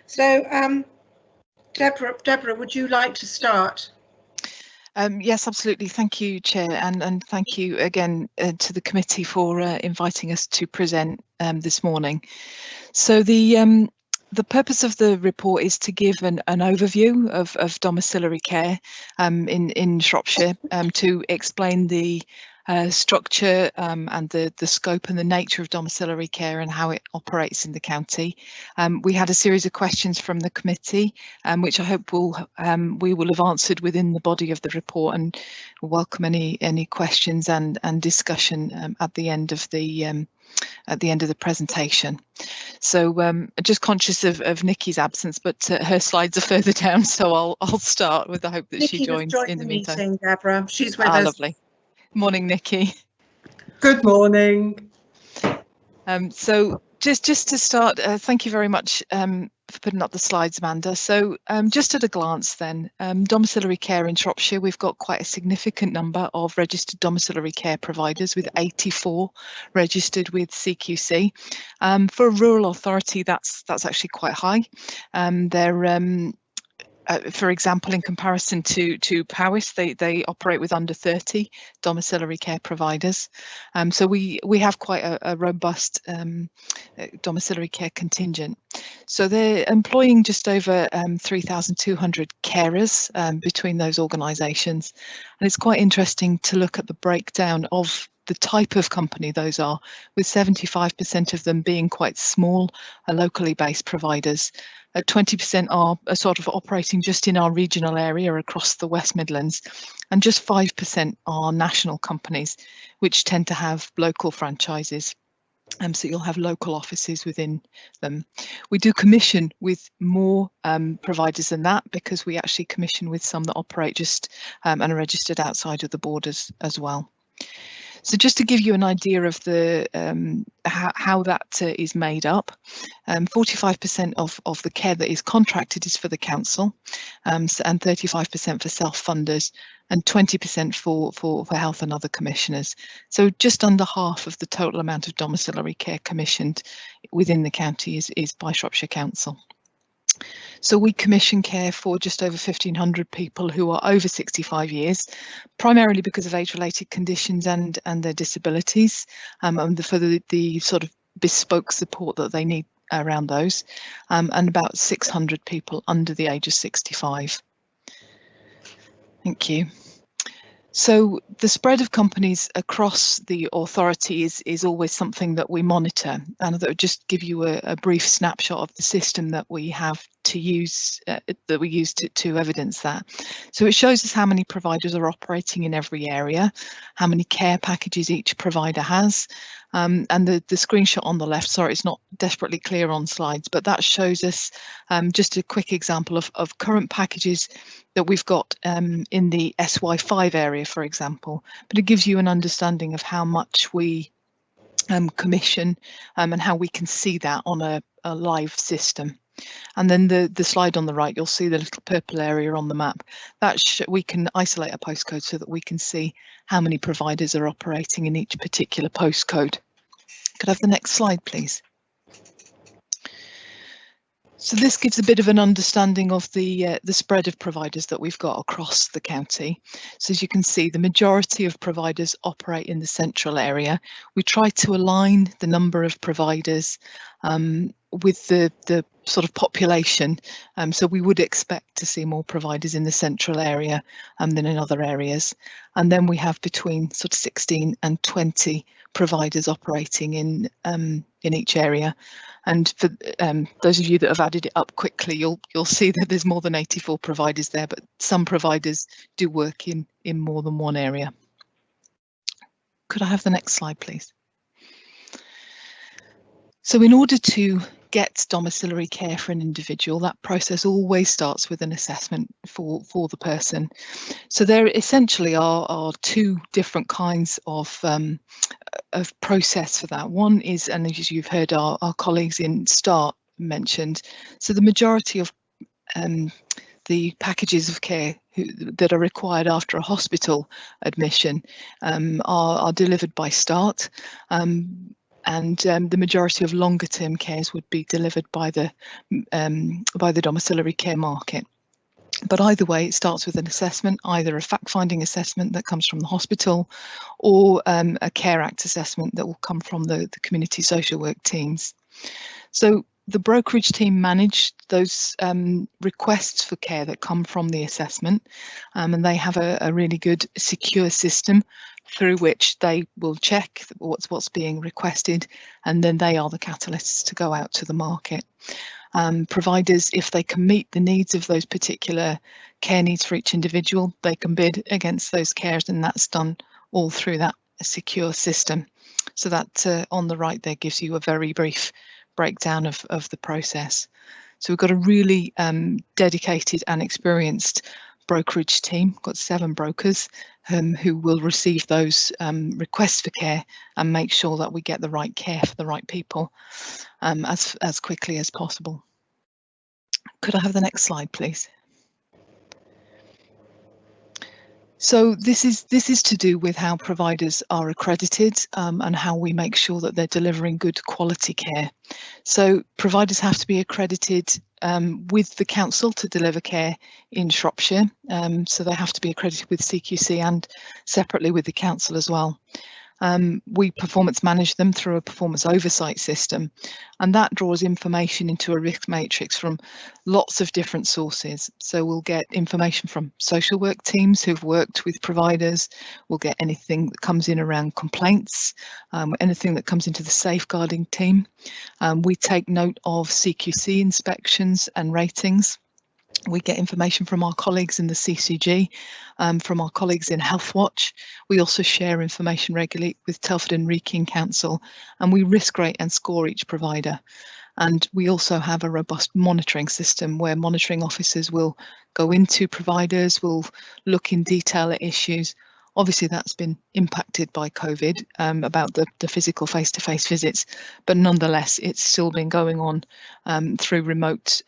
So, Deborah, would you like to start? Yes, absolutely. Thank you, Chair, and thank you again to the committee for inviting us to present this morning. So the purpose of the report is to give an overview of domiciliary care in Shropshire, to explain the structure and the scope and the nature of domiciliary care and how it operates in the county. We had a series of questions from the committee, which I hope we will have answered within the body of the report, and welcome any questions and discussion at the end of the presentation. So just conscious of Nikki's absence, but her slides are further down, so I'll start with the hope that Nikki she joins in the meeting, meantime. Deborah. She's with us. Lovely. Morning, Nikki. Good morning. So just to start, thank you very much for putting up the slides, Amanda. So just at a glance then, domiciliary care in Shropshire, we've got quite a significant number of registered domiciliary care providers, with 84 registered with CQC. For a rural authority, that's actually quite high. For example, in comparison to Ppe Is, they operate with under 30 domiciliary care providers. So we have quite a robust domiciliary care contingent. So they're employing just over 3,200 carers between those organisations. And it's quite interesting to look at the breakdown of the type of company those are, with 75% of them being quite small, locally based providers. 20% are sort of operating just in our regional area across the West Midlands, and just 5% are national companies, which tend to have local franchises. So you'll have local offices within them. We do commission with more providers than that, because we actually commission with some that operate just and are registered outside of the borders as well. So just to give you an idea of the how that is made up, 45% of the care that is contracted is for the council, and 35% for self-funders, and 20% for health and other commissioners. So just under half of the total amount of domiciliary care commissioned within the county is by Shropshire Council. So we commission care for just over 1,500 people who are over 65 years, primarily because of age-related conditions and their disabilities, and for the sort of bespoke support that they need around those, and about 600 people under the age of 65. Thank you. So the spread of companies across the authority is always something that we monitor, and that would just give you a brief snapshot of the system that we have to use, to evidence that. So it shows us how many providers are operating in every area, how many care packages each provider has, and the screenshot on the left, sorry, it's not desperately clear on slides, but that shows us just a quick example of current packages that we've got in the SY5 area, for example, but it gives you an understanding of how much we commission and how we can see that on a live system. And then the slide on the right, you'll see the little purple area on the map. That we can isolate a postcode so that we can see how many providers are operating in each particular postcode. Could I have the next slide, please? So this gives a bit of an understanding of the spread of providers that we've got across the county. So as you can see, the majority of providers operate in the central area. We try to align the number of providers with the sort of population. So we would expect to see more providers in the central area than in other areas. And then we have between sort of 16 and 20 providers operating in each area. And for those of you that have added it up quickly, you'll see that there's more than 84 providers there, but some providers do work in more than one area. Could I have the next slide, please? So in order to get domiciliary care for an individual, that process always starts with an assessment for the person. So there essentially are two different kinds of process for that. One is, and as you've heard our colleagues in START mentioned, so the majority of the packages of care that are required after a hospital admission are delivered by START. And the majority of longer term cares would be delivered by the domiciliary care market. But either way, it starts with an assessment, either a fact-finding assessment that comes from the hospital or a Care Act assessment that will come from the community social work teams. So the brokerage team manage those requests for care that come from the assessment, and they have a really good secure system through which they will check what's being requested, and then they are the catalysts to go out to the market. Providers, if they can meet the needs of those particular care needs for each individual, they can bid against those cares, and that's done all through that secure system. So that on the right there gives you a very brief breakdown of the process. So we've got a really dedicated and experienced brokerage team, got 7 brokers who will receive those requests for care and make sure that we get the right care for the right people as quickly as possible. Could I have the next slide, please? So this is to do with how providers are accredited and how we make sure that they're delivering good quality care. So providers have to be accredited with the council to deliver care in Shropshire. So they have to be accredited with CQC and separately with the council as well. We performance manage them through a performance oversight system, and that draws information into a risk matrix from lots of different sources. So we'll get information from social work teams who've worked with providers, we'll get anything that comes in around complaints, anything that comes into the safeguarding team. We take note of CQC inspections and ratings. We get information from our colleagues in the CCG, from our colleagues in Healthwatch. We also share information regularly with Telford and Wrekin Council, and we risk rate and score each provider. And we also have a robust monitoring system where monitoring officers will go into providers, will look in detail at issues, Obviously, that's been impacted by COVID, about the physical face-to-face visits, but nonetheless, it's still been going on through remote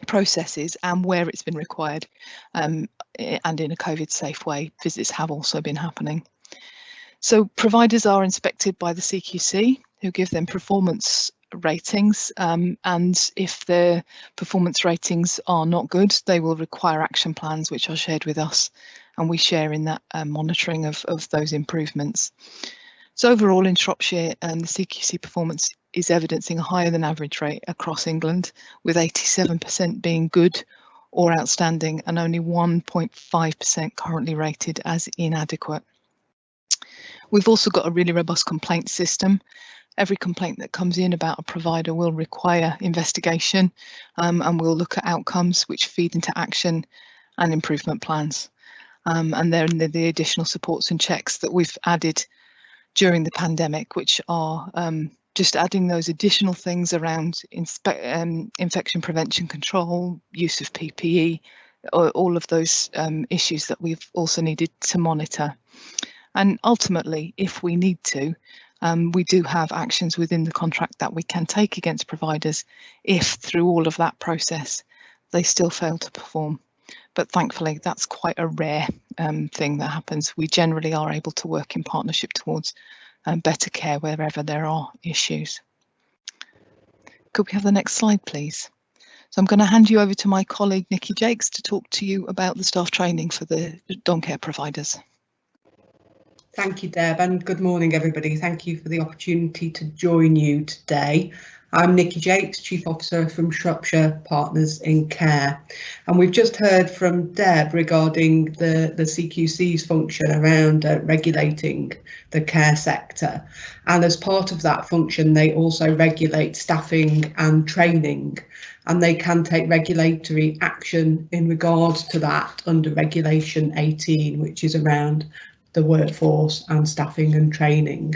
processes, and where it's been required and in a COVID safe way, visits have also been happening. So providers are inspected by the CQC, who give them performance ratings, and if their performance ratings are not good, they will require action plans which are shared with us, and we share in that monitoring of those improvements. So overall in Shropshire, the CQC performance is evidencing a higher than average rate across England, with 87% being good or outstanding and only 1.5% currently rated as inadequate. We've also got a really robust complaint system. Every complaint that comes in about a provider will require investigation, and we'll look at outcomes which feed into action and improvement plans. And then the additional supports and checks that we've added during the pandemic, which are just adding those additional things around infection prevention control, use of PPE, all of those issues that we've also needed to monitor. And ultimately, if we need to, we do have actions within the contract that we can take against providers if through all of that process they still fail to perform. But thankfully, that's quite a rare thing that happens. We generally are able to work in partnership towards better care wherever there are issues. Could we have the next slide, please? So I'm going to hand you over to my colleague Nikki Jakes to talk to you about the staff training for the dom care providers. Thank you, Deb, and good morning, everybody. Thank you for the opportunity to join you today. I'm Nikki Jakes, Chief Officer from Shropshire Partners in Care, and we've just heard from Deb regarding the CQC's function around regulating the care sector, and as part of that function they also regulate staffing and training, and they can take regulatory action in regards to that under Regulation 18, which is around the workforce and staffing and training.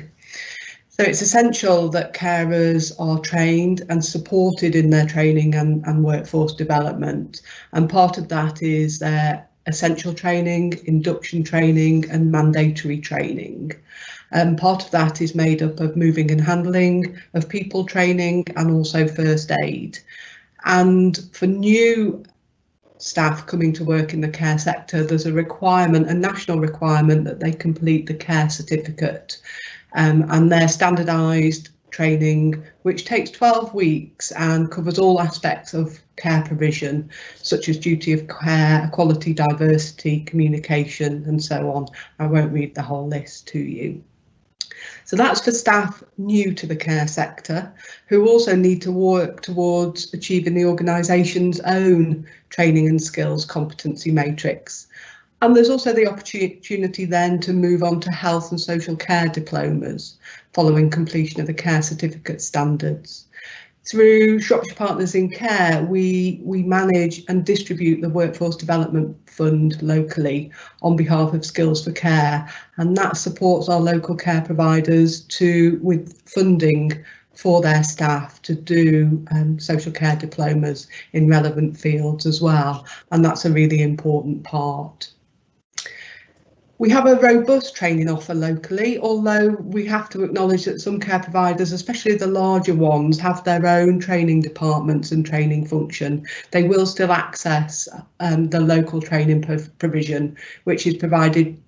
So it's essential that carers are trained and supported in their training and workforce development, and part of that is their essential training, induction training and mandatory training. Part of that is made up of moving and handling, of people training and also first aid. And for new staff coming to work in the care sector, there's a requirement, a national requirement, that they complete the care certificate, and their standardised training, which takes 12 weeks and covers all aspects of care provision, such as duty of care, equality, diversity, communication and so on. I won't read the whole list to you. So that's for staff new to the care sector, who also need to work towards achieving the organisation's own training and skills competency matrix. And there's also the opportunity then to move on to health and social care diplomas following completion of the care certificate standards. Through Shropshire Partners in Care, we manage and distribute the Workforce Development Fund locally on behalf of Skills for Care, and that supports our local care providers with funding for their staff to do social care diplomas in relevant fields as well, and that's a really important part. We have a robust training offer locally, although we have to acknowledge that some care providers, especially the larger ones, have their own training departments and training function. They will still access the local training provision, which is provided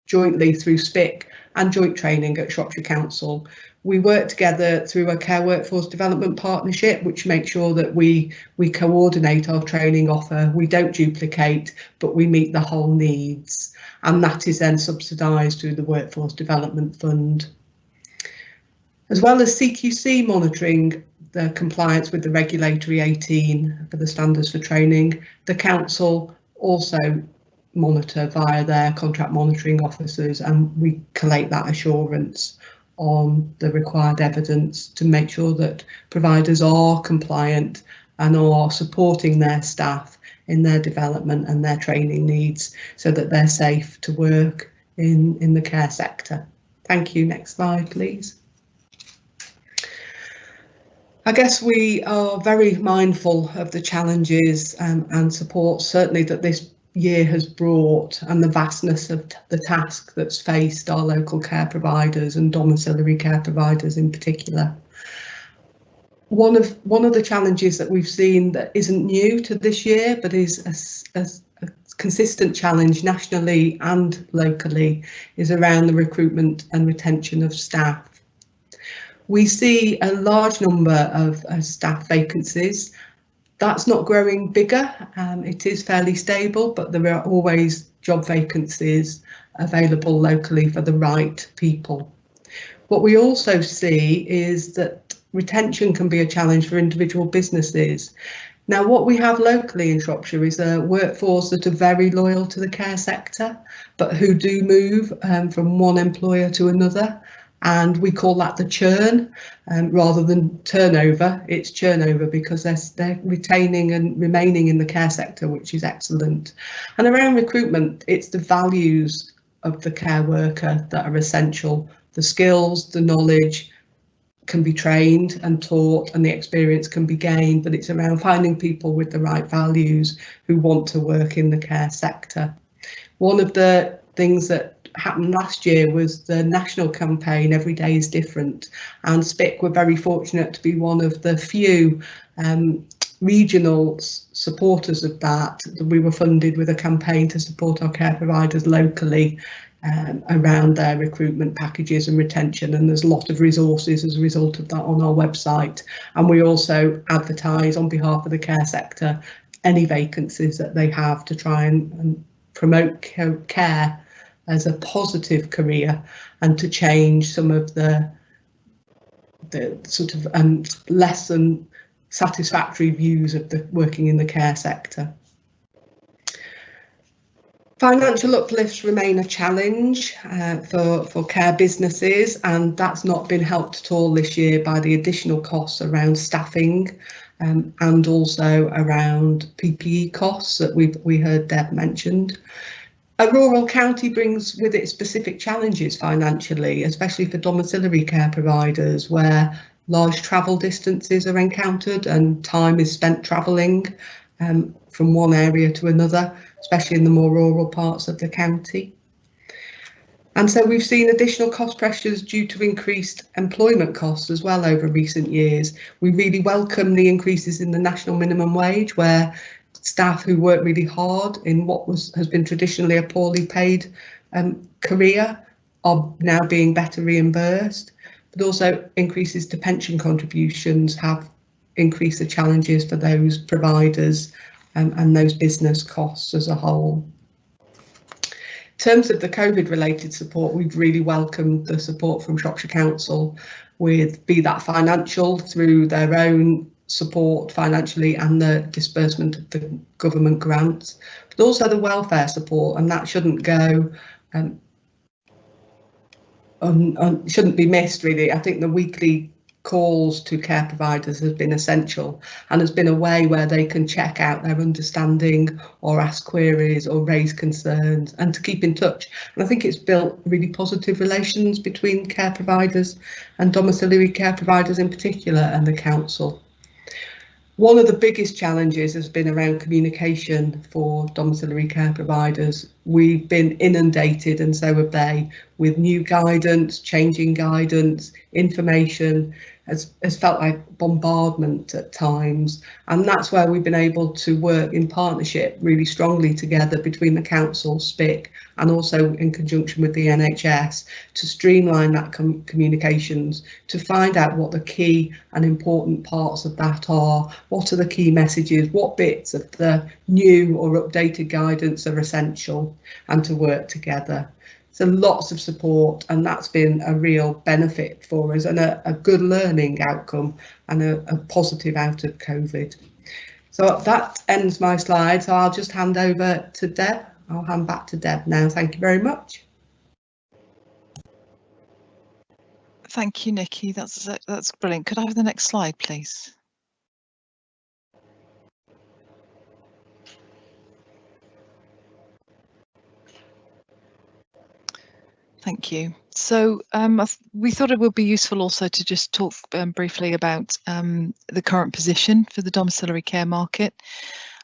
jointly through SPIC and joint training at Shropshire Council. We work together through a care workforce development partnership, which makes sure that we coordinate our training offer. We don't duplicate, but we meet the whole needs, and that is then subsidised through the Workforce Development Fund. As well as CQC monitoring the compliance with the Regulatory 18 for the standards for training, the council also monitor via their contract monitoring officers, and we collate that assurance on the required evidence to make sure that providers are compliant and are supporting their staff in their development and their training needs so that they're safe to work in the care sector. Thank you. Next slide, please. I guess we are very mindful of the challenges and support certainly that this year has brought and the vastness of the task that's faced our local care providers and domiciliary care providers in particular. One of the challenges that we've seen that isn't new to this year, but is a consistent challenge nationally and locally, is around the recruitment and retention of staff. We see a large number of staff vacancies. That's not growing bigger, it is fairly stable, but there are always job vacancies available locally for the right people. What we also see is that retention can be a challenge for individual businesses. Now, what we have locally in Shropshire is a workforce that are very loyal to the care sector, but who do move from one employer to another. And we call that the churn, rather than turnover. It's churnover because they're retaining and remaining in the care sector, which is excellent. And around recruitment, it's the values of the care worker that are essential. The skills, the knowledge can be trained and taught, and the experience can be gained, but it's around finding people with the right values who want to work in the care sector. One of the things that happened last year was the national campaign Every Day is Different, and SPIC were very fortunate to be one of the few regional supporters of that. We were funded with a campaign to support our care providers locally around their recruitment packages and retention, and there's a lot of resources as a result of that on our website. And we also advertise on behalf of the care sector any vacancies that they have to try and promote care as a positive career, and to change some of the sort of less than satisfactory views of the working in the care sector. Financial uplifts remain a challenge for care businesses, and that's not been helped at all this year by the additional costs around staffing and also around PPE costs that we heard Deb mentioned. A rural county brings with it specific challenges financially, especially for domiciliary care providers, where large travel distances are encountered and time is spent travelling from one area to another, especially in the more rural parts of the county. And so we've seen additional cost pressures due to increased employment costs as well over recent years. We really welcome the increases in the national minimum wage, where staff who work really hard in what has been traditionally a poorly paid career are now being better reimbursed, but also increases to pension contributions have increased the challenges for those providers and those business costs as a whole. In terms of the COVID related support, we've really welcomed the support from Shropshire Council, with be that financial through their own support financially and the disbursement of the government grants, but also the welfare support, and that shouldn't go shouldn't be missed really. I think the weekly calls to care providers has been essential, and has been a way where they can check out their understanding or ask queries or raise concerns and to keep in touch. And I think it's built really positive relations between care providers and domiciliary care providers in particular and the council. One of the biggest challenges has been around communication for domiciliary care providers. We've been inundated, and so have they, with new guidance, changing guidance, information. Has felt like bombardment at times, and that's where we've been able to work in partnership really strongly together between the council, SPIC, and also in conjunction with the NHS to streamline that communications, to find out what the key and important parts of that are, what are the key messages, what bits of the new or updated guidance are essential, and to work together. So lots of support, and that's been a real benefit for us and a good learning outcome and a positive out of COVID. So that ends my slide, so I'll just hand over to Deb. I'll hand back to Deb now. Thank you very much. Thank you, Nikki. That's brilliant. Could I have the next slide, please? Thank you. So we thought it would be useful also to just talk briefly about the current position for the domiciliary care market.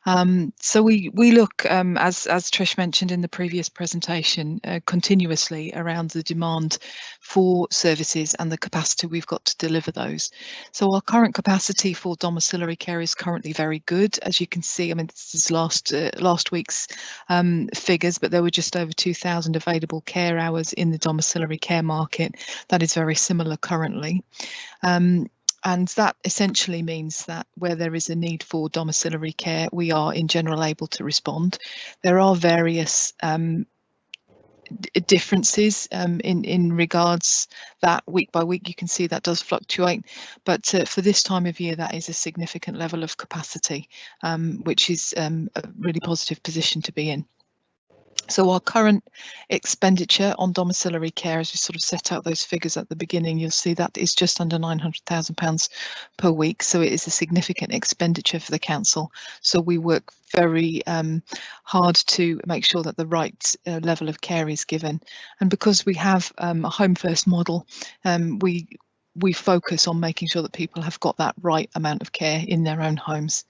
So we look, as Trish mentioned in the previous presentation, continuously around the demand for services and the capacity we've got to deliver those. So our current capacity for domiciliary care is currently very good. As you can see, I mean, this is last week's figures, but there were just over 2,000 available care hours in the domiciliary care market. That is very similar currently. And that essentially means that where there is a need for domiciliary care, we are in general able to respond. There are various differences in regards that week by week. You can see that does fluctuate, but for this time of year, that is a significant level of capacity, which is a really positive position to be in. So our current expenditure on domiciliary care, as we sort of set out those figures at the beginning, you'll see that is just under £900,000 per week. So it is a significant expenditure for the council. So we work very hard to make sure that the right level of care is given. And because we have a home first model, we focus on making sure that people have got that right amount of care in their own homes.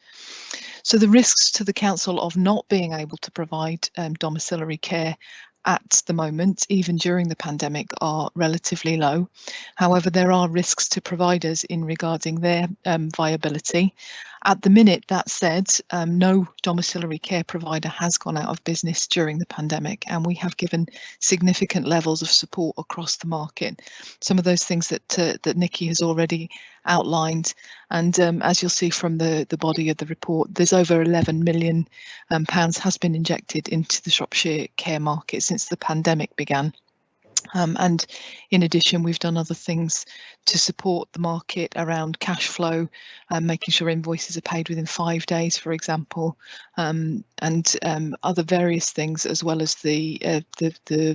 So the risks to the council of not being able to provide domiciliary care at the moment, even during the pandemic, are relatively low. However, there are risks to providers in regarding their viability. At the minute, that said, no domiciliary care provider has gone out of business during the pandemic, and we have given significant levels of support across the market. Some of those things that Nikki has already outlined, and as you'll see from the body of the report, there's over £11 million has been injected into the Shropshire care market since the pandemic began. And in addition, we've done other things to support the market around cash flow, making sure invoices are paid within 5 days, for example, and other various things, as well as the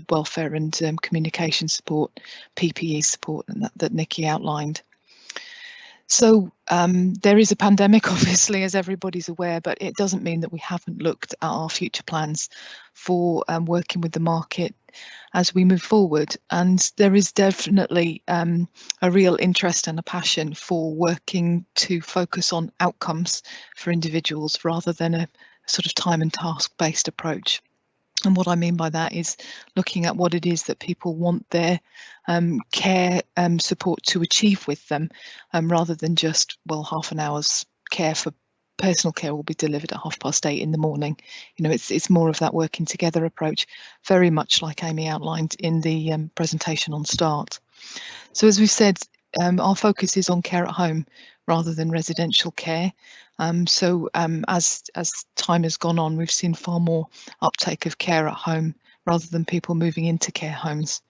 welfare and communication support, PPE support, and that Nikki outlined. So there is a pandemic, obviously, as everybody's aware, but it doesn't mean that we haven't looked at our future plans for working with the market as we move forward. And there is definitely a real interest and a passion for working to focus on outcomes for individuals rather than a sort of time and task based approach. And what I mean by that is looking at what it is that people want their care support to achieve with them, rather than just, well, half an hour's care for personal care will be delivered at 8:30 in the morning. You know, it's more of that working together approach, very much like Amy outlined in the presentation on start. So as we've said, our focus is on care at home rather than residential care. As time has gone on, we've seen far more uptake of care at home rather than people moving into care homes.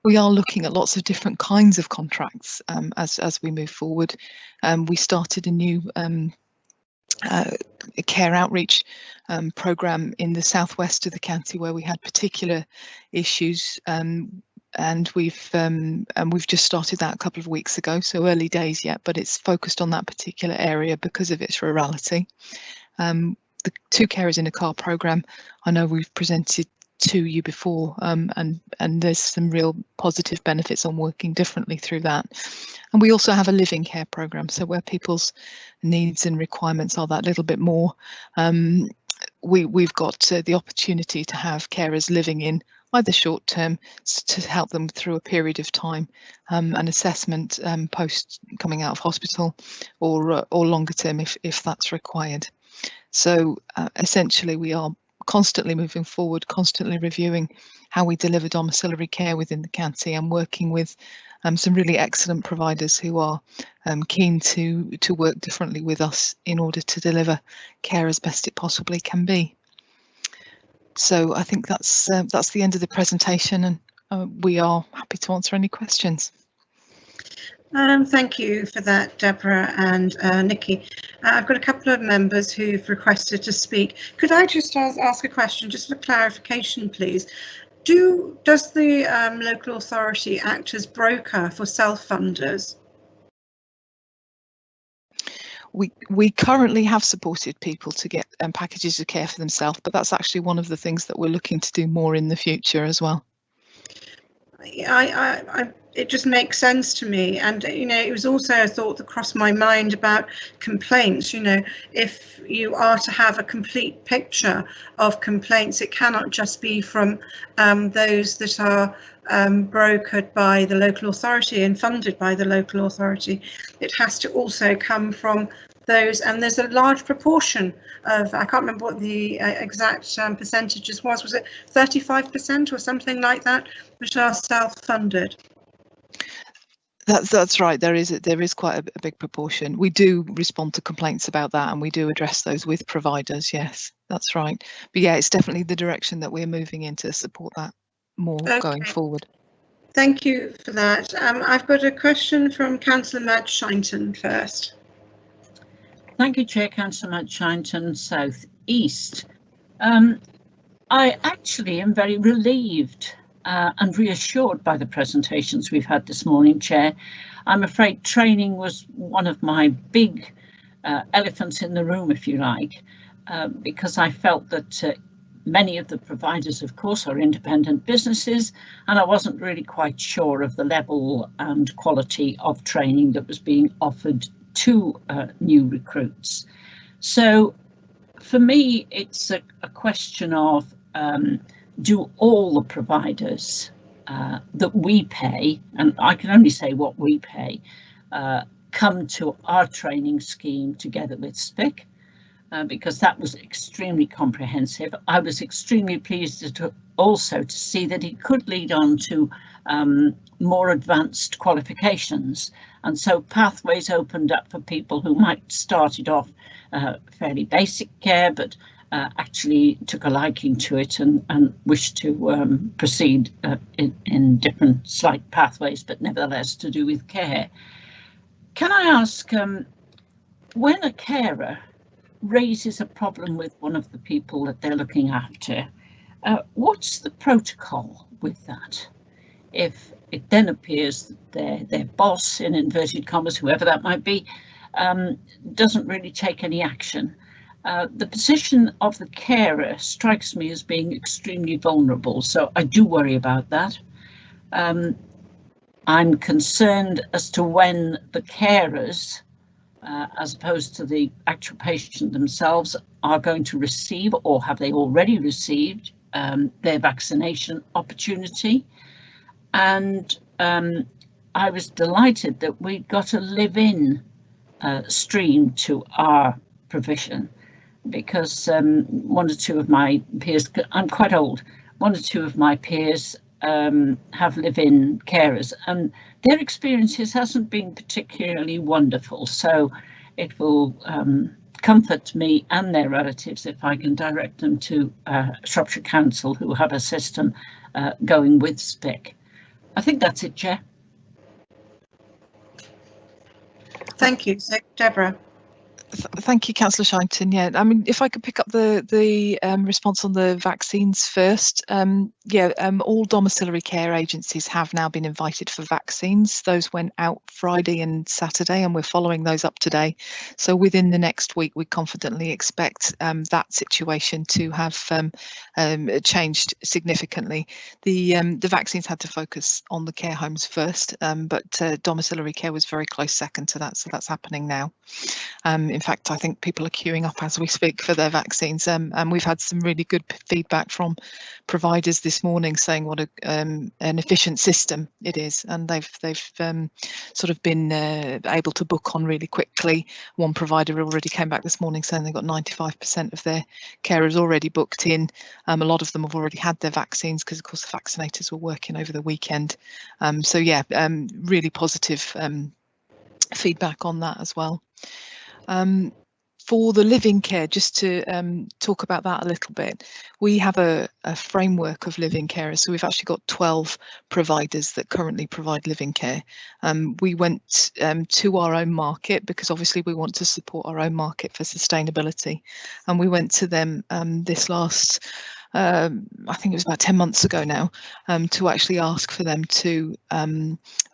We are looking at lots of different kinds of contracts as we move forward. We started a new care outreach programme in the southwest of the county where we had particular issues, and we've just started that a couple of weeks ago, so early days yet, but it's focused on that particular area because of its rurality. The Two Carers in a Car programme, I know we've presented to you before, and there's some real positive benefits on working differently through that. And we also have a living care programme, so where people's needs and requirements are that little bit more, we've got the opportunity to have carers living in either short term to help them through a period of time, an assessment post coming out of hospital, or longer term if that's required. So essentially we are constantly moving forward, constantly reviewing how we deliver domiciliary care within the county, and working with some really excellent providers who are keen to work differently with us in order to deliver care as best it possibly can be. So I think that's the end of the presentation, and we are happy to answer any questions. Thank you for that, Deborah and Nikki. I've got a couple of members who've requested to speak. Could I just ask a question, just for clarification, please? Does the local authority act as broker for self-funders? We currently have supported people to get packages of care for themselves, but that's actually one of the things that we're looking to do more in the future as well. it just makes sense to me. And it was also a thought that crossed my mind about complaints. If you are to have a complete picture of complaints, it cannot just be from those that are brokered by the local authority and funded by the local authority. It has to also come from those, and there's a large proportion of, I can't remember what the exact percentages was it 35% or something like that, which are self-funded? That's right. There is quite a big proportion. We do respond to complaints about that, and we do address those with providers. Yes, that's right. But yeah, it's definitely the direction that we're moving in to support that more going forward. Thank you for that. I've got a question from Councillor Madge Shinton first. Thank you, Chair. Councillor Madge Shinton, South East. I actually am very relieved and reassured by the presentations we've had this morning, Chair. I'm afraid training was one of my big elephants in the room, if you like, because I felt that many of the providers, of course, are independent businesses, and I wasn't really quite sure of the level and quality of training that was being offered to new recruits. So for me, it's a question of do all the providers that we pay, and I can only say what we pay, come to our training scheme together with SPIC, because that was extremely comprehensive. I was extremely pleased also to see that it could lead on to more advanced qualifications, and so pathways opened up for people who might started off fairly basic care, but actually took a liking to it and wished to proceed in different slight pathways, but nevertheless to do with care. Can I ask, when a carer raises a problem with one of the people that they're looking after, what's the protocol with that? If it then appears that their boss, in inverted commas, whoever that might be, doesn't really take any action. The position of the carer strikes me as being extremely vulnerable, so I do worry about that. I'm concerned as to when the carers, as opposed to the actual patient themselves, are going to receive, or have they already received, their vaccination opportunity. And I was delighted that we got a live-in stream to our provision, because one or two of my peers, I'm quite old, one or two of my peers have live-in carers, and their experiences hasn't been particularly wonderful. So it will comfort me and their relatives if I can direct them to Shropshire Council, who have a system going with SPIC. I think that's it, Chair. Thank you. So, Deborah. Thank you, Councillor Shinton. Yeah, I mean, if I could pick up the response on the vaccines first. All domiciliary care agencies have now been invited for vaccines. Those went out Friday and Saturday, and we're following those up today. So within the next week, we confidently expect that situation to have changed significantly. The vaccines had to focus on the care homes first, but domiciliary care was very close second to that, so that's happening now. In fact, I think people are queuing up as we speak for their vaccines, and we've had some really good feedback from providers this morning saying what an efficient system it is, and they've sort of been able to book on really quickly. One provider already came back this morning saying they've got 95% of their carers already booked in. A lot of them have already had their vaccines because, of course, the vaccinators were working over the weekend. So yeah, really positive feedback on that as well. For the living care, just to talk about that a little bit, we have a framework of living carers. So we've actually got 12 providers that currently provide living care. We went to our own market because obviously we want to support our own market for sustainability. And we went to them this last, I think it was about 10 months ago now, to actually ask for them to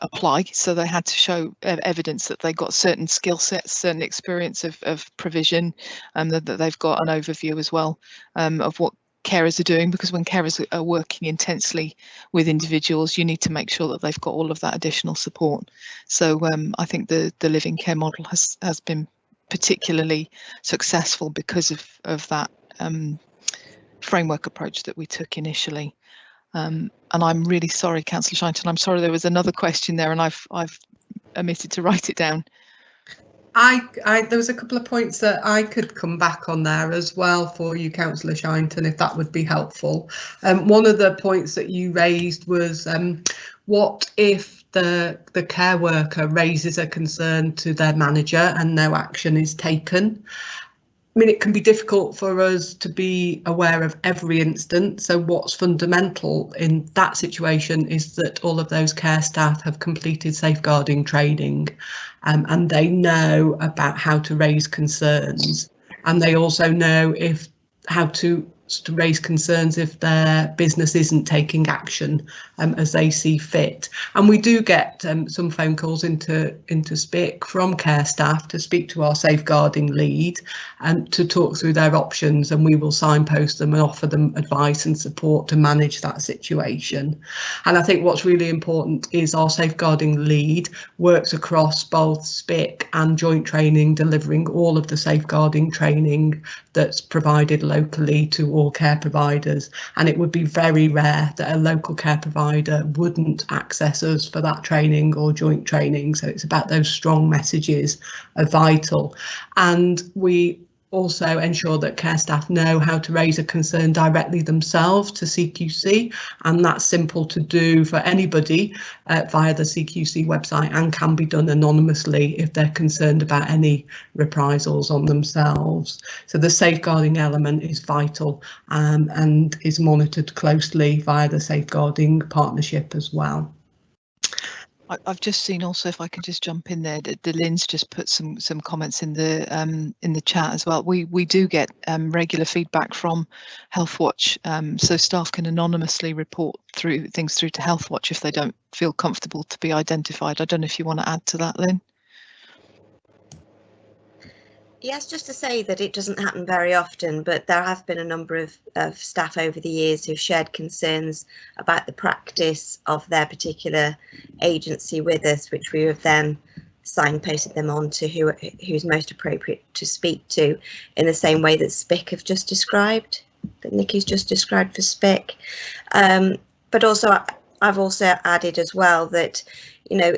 apply. So they had to show evidence that they got certain skill sets, certain experience of provision, that they've got an overview as well of what carers are doing, because when carers are working intensely with individuals, you need to make sure that they've got all of that additional support. So I think the living care model has been particularly successful because of that framework approach that we took initially. And I'm really sorry, Councillor Shinton, I'm sorry there was another question there and I've omitted to write it down. There was a couple of points that I could come back on there as well for you, Councillor Shinton, if that would be helpful. One of the points that you raised was what if the care worker raises a concern to their manager and no action is taken? I mean, it can be difficult for us to be aware of every instance. So what's fundamental in that situation is that all of those care staff have completed safeguarding training and they know about how to raise concerns. And they also know how to raise concerns if their business isn't taking action as they see fit. And we do get some phone calls into SPIC from care staff to speak to our safeguarding lead and to talk through their options, and we will signpost them and offer them advice and support to manage that situation. And I think what's really important is our safeguarding lead works across both SPIC and joint training, delivering all of the safeguarding training that's provided locally to all care providers, and it would be very rare that a local care provider wouldn't access us for that training or joint training. So it's about those strong messages are vital, and we also ensure that care staff know how to raise a concern directly themselves to CQC, and that's simple to do for anybody via the CQC website and can be done anonymously if they're concerned about any reprisals on themselves. So the safeguarding element is vital and is monitored closely via the safeguarding partnership as well. I've just seen also, if I can just jump in there, that Lynn's just put some comments in the chat as well. We do get regular feedback from Healthwatch, so staff can anonymously report things through to Healthwatch if they don't feel comfortable to be identified. I don't know if you want to add to that, Lynn. Yes, just to say that it doesn't happen very often, but there have been a number of staff over the years who've shared concerns about the practice of their particular agency with us, which we have then signposted them on to who's most appropriate to speak to, in the same way that SPIC have just described, that Nikki's just described for SPIC. But also, I've also added as well that, you know,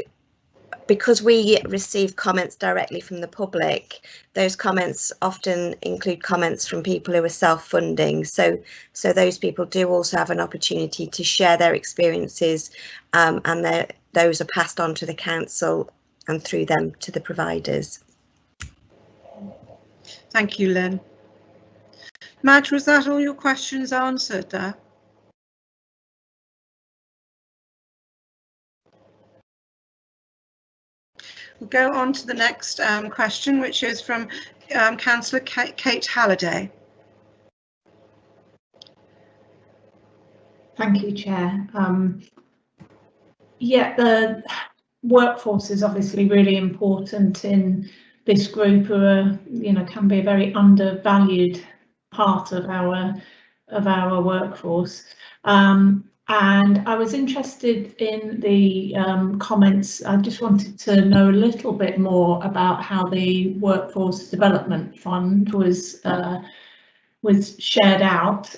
because we receive comments directly from the public, those comments often include comments from people who are self-funding. So those people do also have an opportunity to share their experiences, and those are passed on to the council and through them to the providers. Thank you, Lynn. Madge, was that all your questions answered there? We'll go on to the next question, which is from Councillor Kate Halliday. Thank you, Chair. Yeah, the workforce is obviously really important in this group, who are, you know, can be a very undervalued part of our workforce. And I was interested in the comments. I just wanted to know a little bit more about how the Workforce Development Fund was shared out.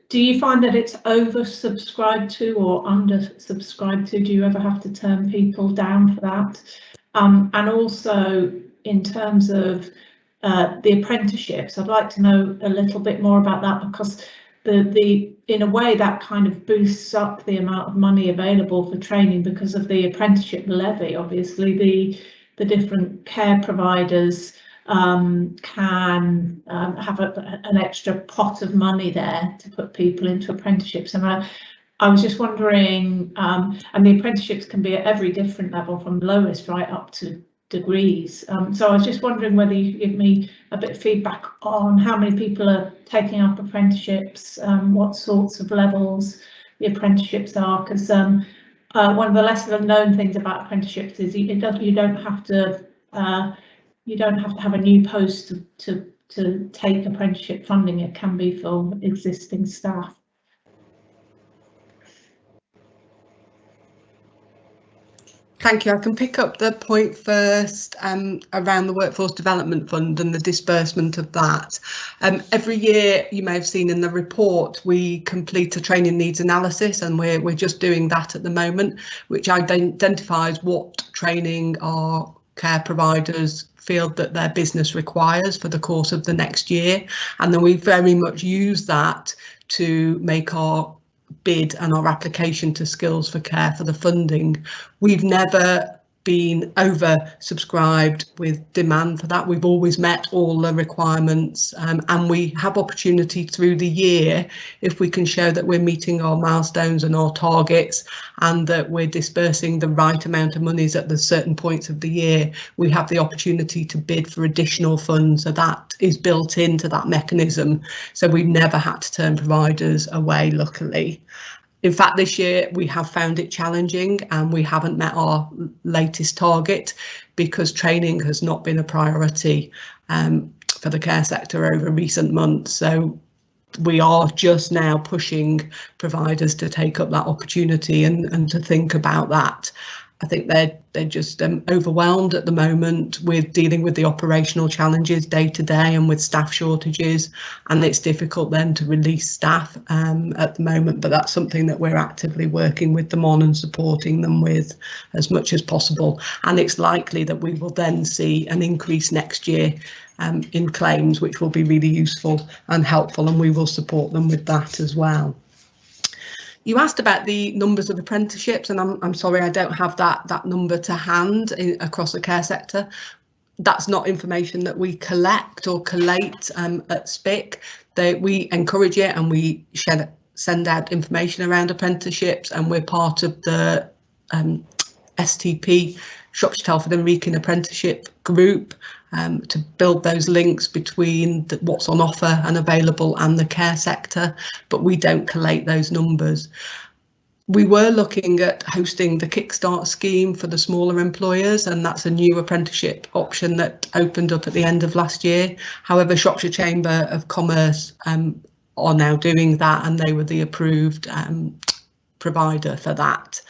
Do you find that it's oversubscribed to or undersubscribed to? Do you ever have to turn people down for that? And also, in terms of the apprenticeships, I'd like to know a little bit more about that, because in a way that kind of boosts up the amount of money available for training because of the apprenticeship levy. Obviously, the different care providers can have an extra pot of money there to put people into apprenticeships. And I was just wondering, and the apprenticeships can be at every different level, from lowest right up to degrees. So I was just wondering whether you could give me a bit of feedback on how many people are taking up apprenticeships, what sorts of levels the apprenticeships are, because one of the lesser known things about apprenticeships is you don't have to have a new post to to take apprenticeship funding, it can be for existing staff. Thank you. I can pick up the point first around the Workforce Development Fund and the disbursement of that. Every year, you may have seen in the report, we complete a training needs analysis, and we're just doing that at the moment, which identifies what training our care providers feel that their business requires for the course of the next year. And then we very much use that to make our bid and our application to Skills for Care for the funding. We've never been oversubscribed with demand for that. We've always met all the requirements, and we have opportunity through the year if we can show that we're meeting our milestones and our targets and that we're dispersing the right amount of monies at the certain points of the year. We have the opportunity to bid for additional funds, so that is built into that mechanism. So we've never had to turn providers away, luckily. In fact, this year we have found it challenging and we haven't met our latest target because training has not been a priority for the care sector over recent months. So we are just now pushing providers to take up that opportunity and to think about that. I think they're just overwhelmed at the moment with dealing with the operational challenges day to day and with staff shortages, and it's difficult then to release staff at the moment, but that's something that we're actively working with them on and supporting them with as much as possible. And it's likely that we will then see an increase next year in claims, which will be really useful and helpful, and we will support them with that as well. You asked about the numbers of apprenticeships, and I'm sorry I don't have that number to hand across the care sector. That's not information that we collect or collate at SPIC. We encourage it and we send out information around apprenticeships, and we're part of the STP, Shropshire, Telford and Wrekin Apprenticeship Group, to build those links between what's on offer and available and the care sector, but we don't collate those numbers. We were looking at hosting the Kickstart Scheme for the smaller employers, and that's a new apprenticeship option that opened up at the end of last year. However, Shropshire Chamber of Commerce are now doing that, and they were the approved provider for that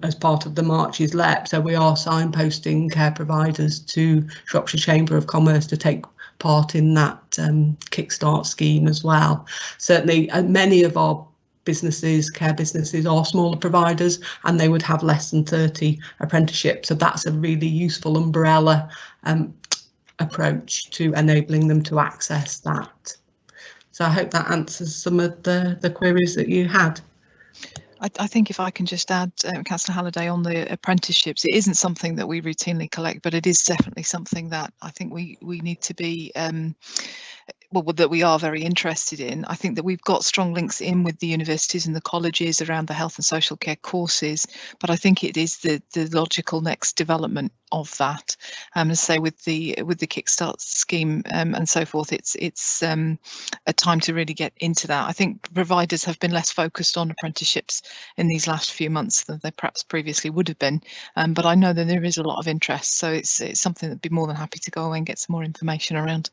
as part of the March's LEP. So we are signposting care providers to Shropshire Chamber of Commerce to take part in that Kickstart scheme as well. Certainly many of our businesses, care businesses, are smaller providers, and they would have less than 30 apprenticeships. So that's a really useful umbrella approach to enabling them to access that. So I hope that answers some of the queries that you had. I think if I can just add, Councillor Halliday, on the apprenticeships, it isn't something that we routinely collect, but it is definitely something that I think we need to be that we are very interested in. I think that we've got strong links in with the universities and the colleges around the health and social care courses, but I think it is the logical next development of that. As say with the Kickstart scheme and so forth, it's a time to really get into that. I think providers have been less focused on apprenticeships in these last few months than they perhaps previously would have been, but I know that there is a lot of interest, so it's something that'd be more than happy to go away and get some more information around.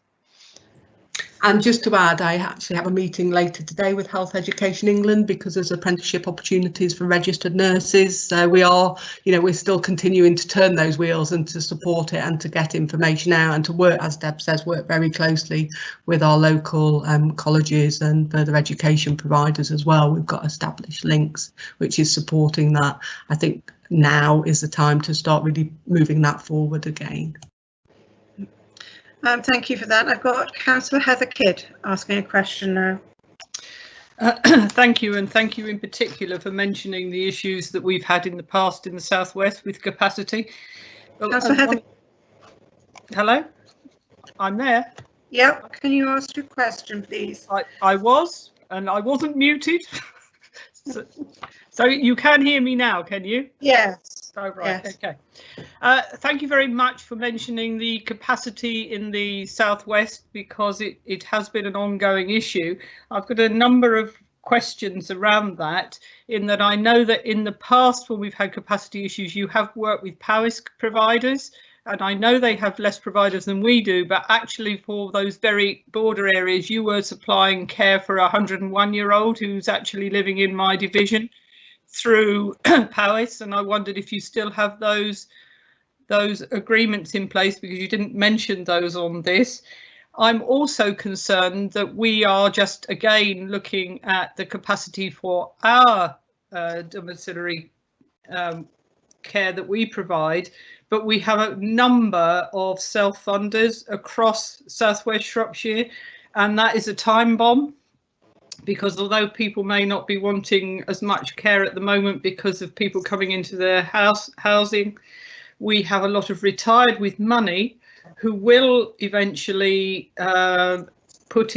And just to add, I actually have a meeting later today with Health Education England because there's apprenticeship opportunities for registered nurses. So we are, we're still continuing to turn those wheels and to support it and to get information out and to work, as Deb says, work very closely with our local colleges and further education providers as well. We've got established links, which is supporting that. I think now is the time to start really moving that forward again. Thank you for that. I've got Councillor Heather Kidd asking a question now. Thank you, and thank you in particular for mentioning the issues that we've had in the past in the Southwest with capacity. Councillor Heather. Hello, I'm there. Yep, can you ask your question, please? I was, and I wasn't muted. So you can hear me now, can you? Yes. Oh, right. Yes. Okay. Thank you very much for mentioning the capacity in the Southwest, because it has been an ongoing issue. I've got a number of questions around that, in that I know that in the past when we've had capacity issues, you have worked with PASOSC providers and I know they have less providers than we do, but actually for those very border areas, you were supplying care for a 101-year-old who's actually living in my division through Ppe Is, and I wondered if you still have those agreements in place, because you didn't mention those on this. I'm also concerned that we are just again looking at the capacity for our domiciliary care that we provide, but we have a number of self-funders across Southwest Shropshire, and that is a time bomb, because although people may not be wanting as much care at the moment because of people coming into their housing, we have a lot of retired with money who will eventually put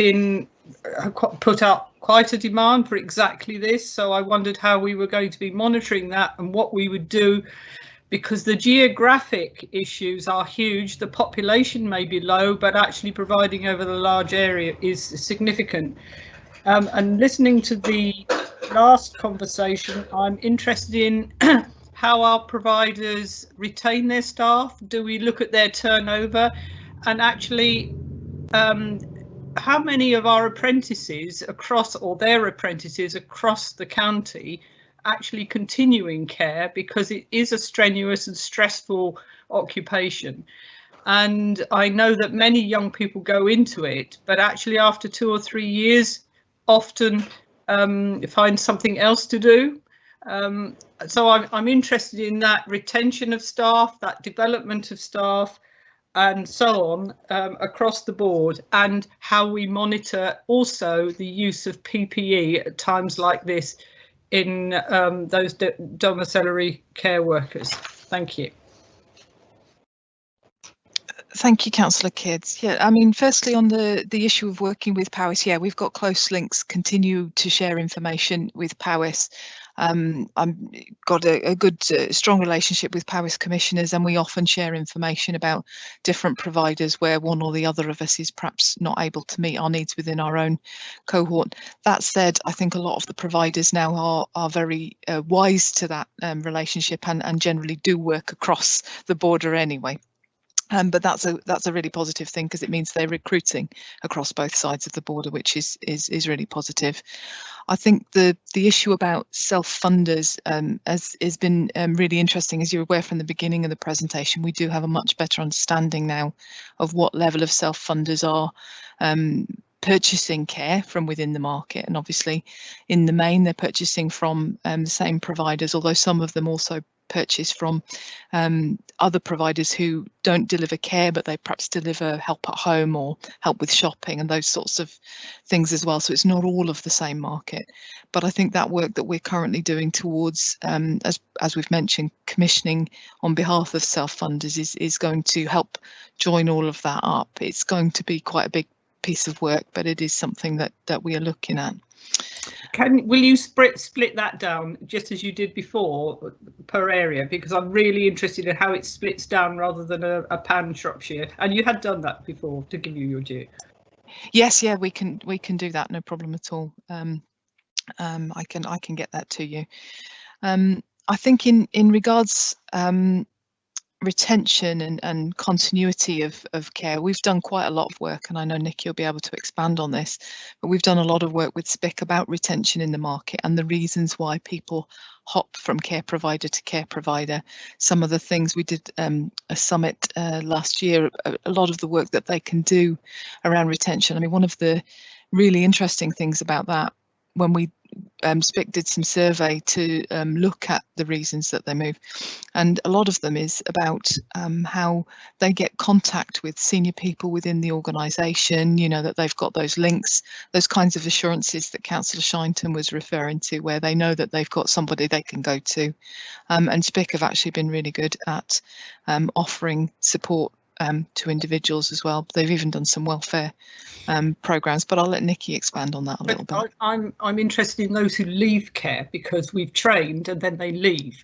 up quite a demand for exactly this. So I wondered how we were going to be monitoring that and what we would do, because the geographic issues are huge. The population may be low, but actually providing over the large area is significant. And listening to the last conversation, I'm interested in how our providers retain their staff. Do we look at their turnover, and actually how many of our apprentices across, or their apprentices across the county, actually continue in care, because it is a strenuous and stressful occupation. And I know that many young people go into it, but actually after 2 or 3 years often find something else to do. So I'm interested in that retention of staff, that development of staff, and so on across the board, and how we monitor also the use of PPE at times like this in those domiciliary care workers. Thank you. Thank you, Councillor Kidds. Yeah, I mean, firstly, on the issue of working with Ppe Is, yeah, we've got close links, continue to share information with Ppe Is. I've got a good, strong relationship with Ppe Is commissioners, and we often share information about different providers where one or the other of us is perhaps not able to meet our needs within our own cohort. That said, I think a lot of the providers now are very wise to that relationship, and generally do work across the border anyway. But that's a really positive thing, because it means they're recruiting across both sides of the border, which is really positive. I think the issue about self-funders has been really interesting. As you're aware from the beginning of the presentation, we do have a much better understanding now of what level of self-funders are purchasing care from within the market, and obviously in the main they're purchasing from the same providers, although some of them also purchase from other providers who don't deliver care, but they perhaps deliver help at home or help with shopping and those sorts of things as well. So it's not all of the same market. But I think that work that we're currently doing towards, as we've mentioned, commissioning on behalf of self-funders is going to help join all of that up. It's going to be quite a big piece of work, but it is something that we are looking at. Will you split that down just as you did before per area, because I'm really interested in how it splits down rather than a pan Shropshire, and you had done that before, to give you your due. Yes, yeah, we can do that, no problem at all. I can get that to you. I think in regards retention and continuity of care, we've done quite a lot of work, and I know Nikki will be able to expand on this, but we've done a lot of work with SPIC about retention in the market and the reasons why people hop from care provider to care provider. Some of the things we did a summit last year, a lot of the work that they can do around retention. I mean, one of the really interesting things about that, when we SPIC did some survey to look at the reasons that they move, and a lot of them is about how they get contact with senior people within the organisation, you know, that they've got those links, those kinds of assurances that Councillor Shinton was referring to, where they know that they've got somebody they can go to, and SPIC have actually been really good at offering support to individuals as well. They've even done some welfare programs, but I'll let Nikki expand on that a little bit. I'm interested in those who leave care, because we've trained and then they leave.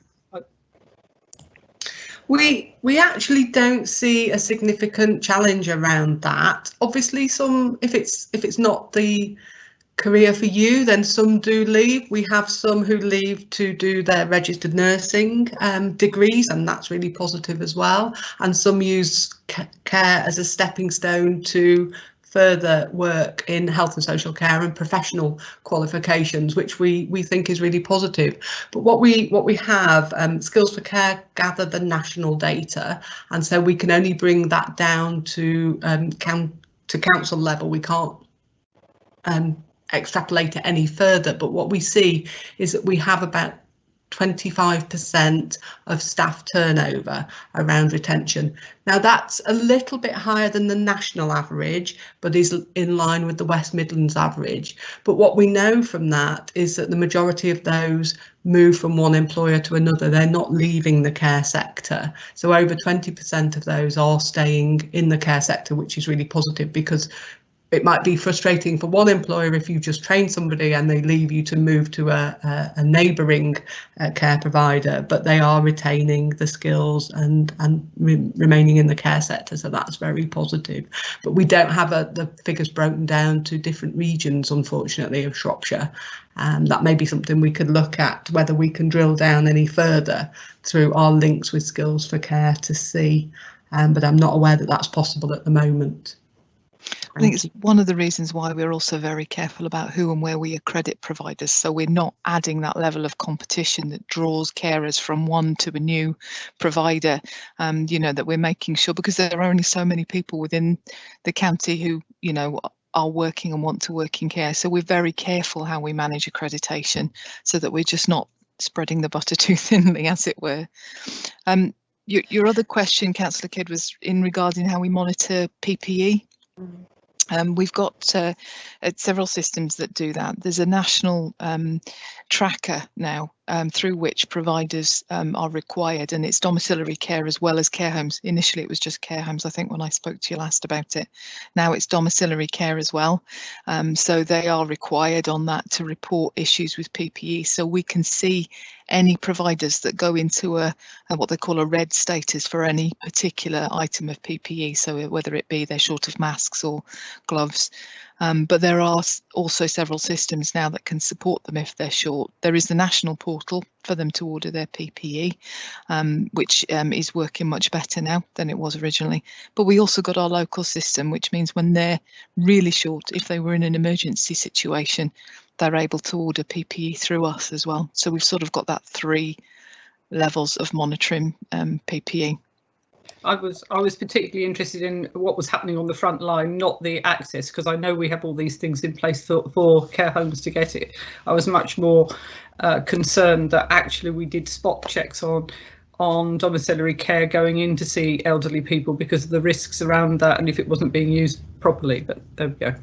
We actually don't see a significant challenge around that. Obviously, if it's not the career for you, then some do leave. We have some who leave to do their registered nursing degrees, and that's really positive as well. And some use care as a stepping stone to further work in health and social care and professional qualifications, which we think is really positive. But what we have, Skills for Care gather the national data, and so we can only bring that down to council level. We can't extrapolate it any further, but what we see is that we have about 25% of staff turnover around retention. Now that's a little bit higher than the national average, but is in line with the West Midlands average. But what we know from that is that the majority of those move from one employer to another. They're not leaving the care sector. So over 20% of those are staying in the care sector, which is really positive, because it might be frustrating for one employer if you just train somebody and they leave you to move to a neighbouring care provider, but they are retaining the skills and remaining in the care sector, so that's very positive. But we don't have the figures broken down to different regions, unfortunately, of Shropshire. That may be something we could look at, whether we can drill down any further through our links with Skills for Care to see, but I'm not aware that that's possible at the moment. I think it's one of the reasons why we're also very careful about who and where we accredit providers, so we're not adding that level of competition that draws carers from one to a new provider. You know, that we're making sure, because there are only so many people within the county who, you know, are working and want to work in care, so we're very careful how we manage accreditation so that we're just not spreading the butter too thinly, as it were. Your other question, Councillor Kidd, was in regarding how we monitor PPE. We've got several systems that do that. There's a national tracker now through which providers are required, and it's domiciliary care as well as care homes. Initially it was just care homes, I think, when I spoke to you last about it. Now it's domiciliary care as well. So they are required on that to report issues with PPE, so we can see any providers that go into a what they call a red status for any particular item of PPE, so whether it be they're short of masks or gloves. But there are also several systems now that can support them if they're short. There is the national portal for them to order their PPE, which is working much better now than it was originally. But we also got our local system, which means when they're really short, if they were in an emergency situation, they're able to order PPE through us as well. So we've sort of got that 3 levels of monitoring PPE. I was particularly interested in what was happening on the front line, not the access, because I know we have all these things in place for care homes to get it. I was much more concerned that actually we did spot checks on domiciliary care going in to see elderly people because of the risks around that, and if it wasn't being used properly. But there we go.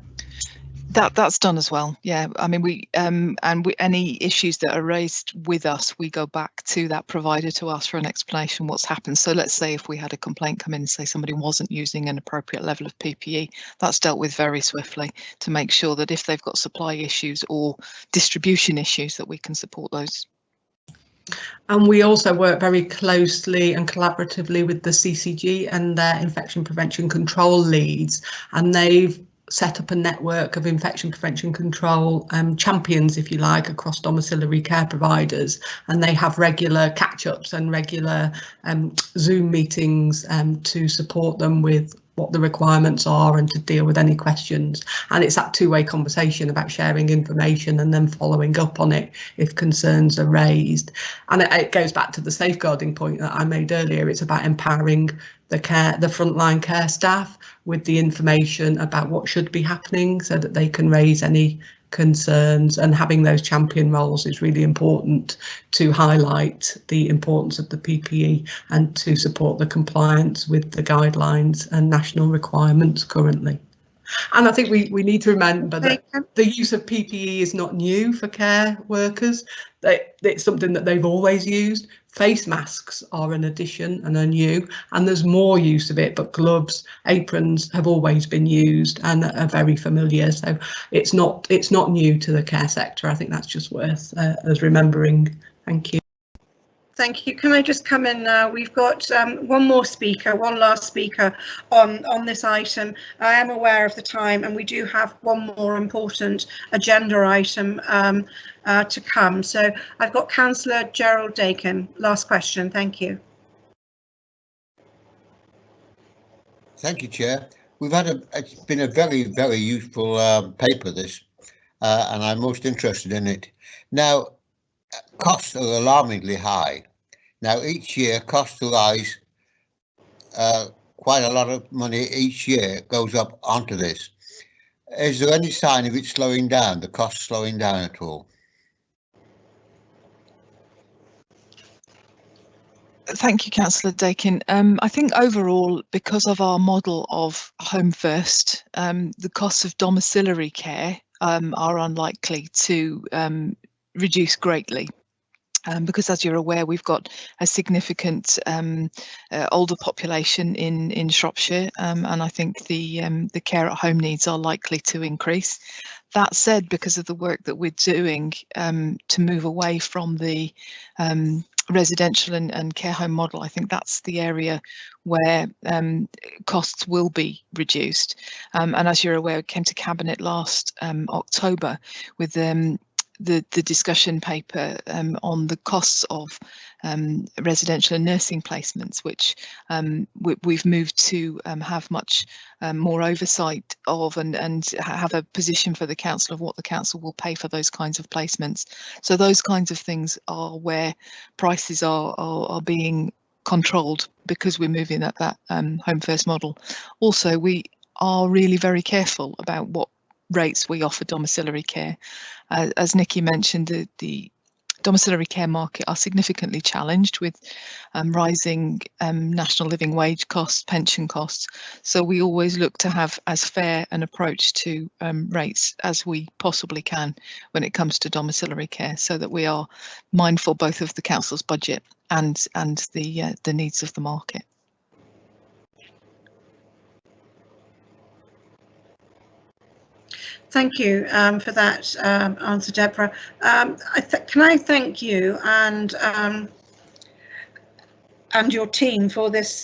That's done as well. Yeah, I mean, any issues that are raised with us, we go back to that provider to ask for an explanation what's happened. So let's say if we had a complaint come in and say somebody wasn't using an appropriate level of PPE, that's dealt with very swiftly to make sure that if they've got supply issues or distribution issues, that we can support those. And we also work very closely and collaboratively with the CCG and their infection prevention control leads, and they've set up a network of infection prevention control champions, if you like, across domiciliary care providers, and they have regular catch-ups and regular Zoom meetings to support them with what the requirements are and to deal with any questions. And it's that two-way conversation about sharing information and then following up on it if concerns are raised. And it goes back to the safeguarding point that I made earlier. It's about empowering the frontline care staff with the information about what should be happening so that they can raise any concerns, and having those champion roles is really important to highlight the importance of the PPE and to support the compliance with the guidelines and national requirements currently. And I think we need to remember that the use of PPE is not new for care workers. It's something that they've always used. Face masks are an addition and are new, and there's more use of it, but gloves, aprons have always been used and are very familiar. So it's not new to the care sector. I think that's just worth us remembering. Thank you. Thank you. Can I just come in now? We've got one last speaker on this item. I am aware of the time, and we do have one more important agenda item to come. So I've got Councillor Gerald Dakin. Last question. Thank you. Thank you, Chair. It's been a very, very useful paper, this, and I'm most interested in it. Now, costs are alarmingly high. Now, each year costs rise, quite a lot of money each year goes up onto this. Is there any sign of it slowing down, the costs slowing down at all? Thank you, Councillor Dakin. I think overall, because of our model of Home First, the costs of domiciliary care are unlikely to reduce greatly. Because, as you're aware, we've got a significant older population in Shropshire, and I think the care at home needs are likely to increase. That said, because of the work that we're doing to move away from the residential and care home model, I think that's the area where costs will be reduced. And as you're aware, it came to Cabinet last October with the discussion paper on the costs of residential and nursing placements, which we've moved to have much more oversight of and have a position for the council of what the council will pay for those kinds of placements. So those kinds of things are where prices are being controlled because we're moving at that Home First model. Also, we are really very careful about what rates we offer domiciliary care. As Nikki mentioned, the domiciliary care market are significantly challenged with rising national living wage costs, pension costs. So we always look to have as fair an approach to rates as we possibly can when it comes to domiciliary care, so that we are mindful both of the council's budget and the needs of the market. Thank you for that answer, Deborah. Can I thank you and your team for this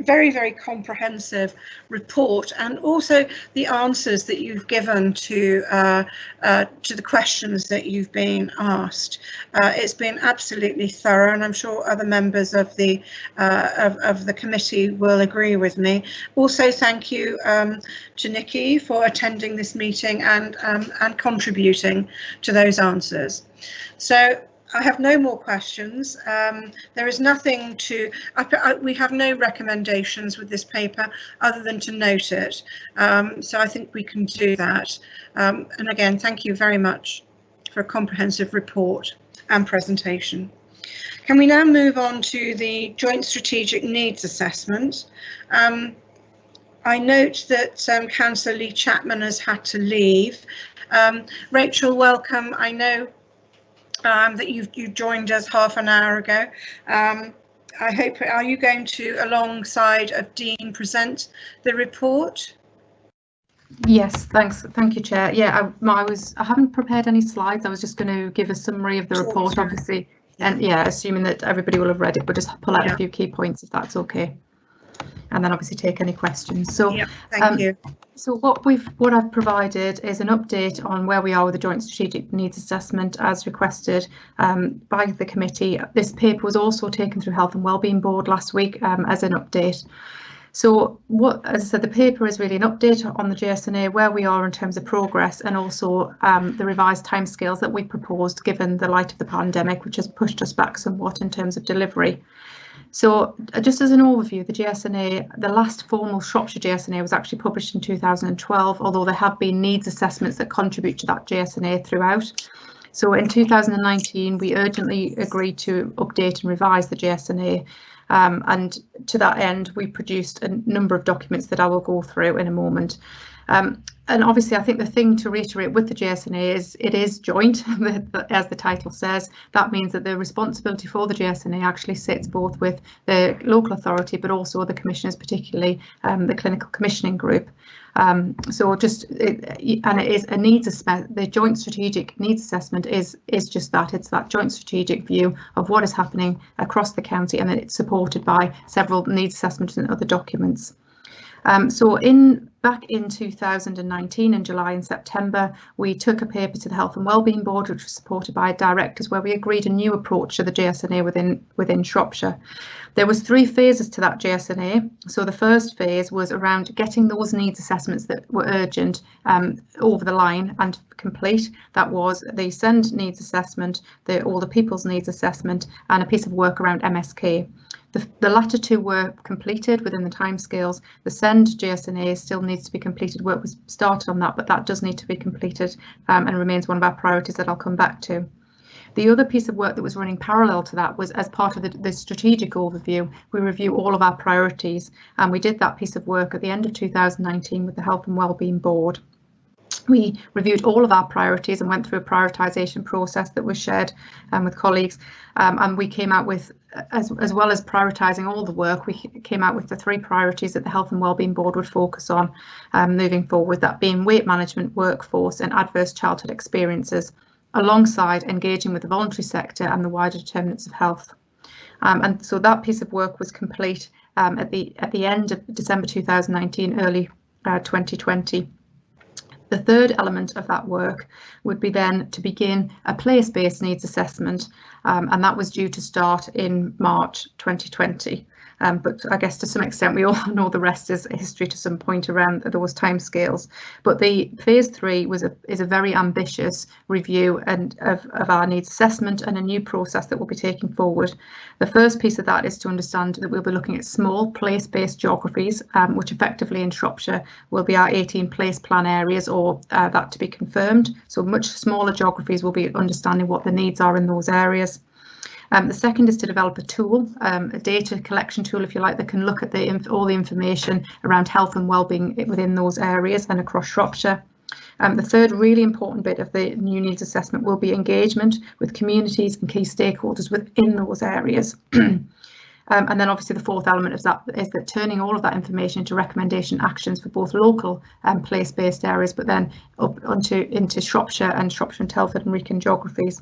very, very comprehensive report, and also the answers that you've given to the questions that you've been asked. It's been absolutely thorough, and I'm sure other members of the committee will agree with me. Also, thank you to Nikki for attending this meeting and contributing to those answers. So I have no more questions. There is nothing to, we have no recommendations with this paper other than to note it. So I think we can do that. And again, thank you very much for a comprehensive report and presentation. Can we now move on to the Joint Strategic Needs Assessment? I note that Councillor Lee Chapman has had to leave. Rachel, welcome. I know that you joined us half an hour ago. I hope, are you going to, alongside of Dean, present the report? Yes, thanks. Thank you, Chair. Yeah, I haven't prepared any slides. I was just going to give a summary of the report, obviously, and yeah, assuming that everybody will have read it, but just pull out a few key points if that's okay, and then obviously take any questions. So yeah, thank you. So what I've provided is an update on where we are with the Joint Strategic Needs Assessment as requested by the committee. This paper was also taken through Health and Wellbeing Board last week as an update. So as I said, the paper is really an update on the JSNA, where we are in terms of progress, and also the revised timescales that we proposed given the light of the pandemic, which has pushed us back somewhat in terms of delivery. So just as an overview, the JSNA, the last formal Shropshire JSNA was actually published in 2012, although there have been needs assessments that contribute to that JSNA throughout. So in 2019, we urgently agreed to update and revise the JSNA. And to that end, we produced a number of documents that I will go through in a moment. And obviously, I think the thing to reiterate with the GSNA is it is joint, as the title says. That means that the responsibility for the GSNA actually sits both with the local authority, but also the commissioners, particularly the clinical commissioning group. So just it is a needs assessment. The joint strategic needs assessment is just that. It's that joint strategic view of what is happening across the county, and then it's supported by several needs assessments and other documents. So back in 2019, in July and September, we took a paper to the Health and Wellbeing Board, which was supported by directors, where we agreed a new approach to the GSNA within Shropshire. There was 3 phases to that GSNA. So the first phase was around getting those needs assessments that were urgent over the line and complete. That was the SEND needs assessment, the older people's needs assessment, and a piece of work around MSK. The latter 2 were completed within the timescales. The SEND GSNA still needs to be completed. Work was started on that, but that does need to be completed and remains one of our priorities that I'll come back to. The other piece of work that was running parallel to that was, as part of the strategic overview, we review all of our priorities, and we did that piece of work at the end of 2019 with the Health and Wellbeing Board. We reviewed all of our priorities and went through a prioritisation process that was shared with colleagues, and we came out with, as well as prioritising all the work, we came out with the 3 priorities that the Health and Wellbeing Board would focus on moving forward, that being weight management, workforce and adverse childhood experiences, alongside engaging with the voluntary sector and the wider determinants of health. And so that piece of work was complete at the end of December 2019, early 2020. The third element of that work would be then to begin a place-based needs assessment, and that was due to start in March 2020. But I guess to some extent we all know the rest is history to some point around those timescales. But the phase 3 is a very ambitious review of our needs assessment and a new process that we'll be taking forward. The first piece of that is to understand that we'll be looking at small place-based geographies, which effectively in Shropshire will be our 18 place plan areas, or that to be confirmed. So much smaller geographies will be understanding what the needs are in those areas. The second is to develop a tool, a data collection tool, if you like, that can look at all the information around health and wellbeing within those areas and across Shropshire. The third really important bit of the new needs assessment will be engagement with communities and key stakeholders within those areas. And then obviously the fourth element of that is that turning all of that information into recommendation actions for both local and place-based areas, but then up into Shropshire and Telford and Wrekin geographies.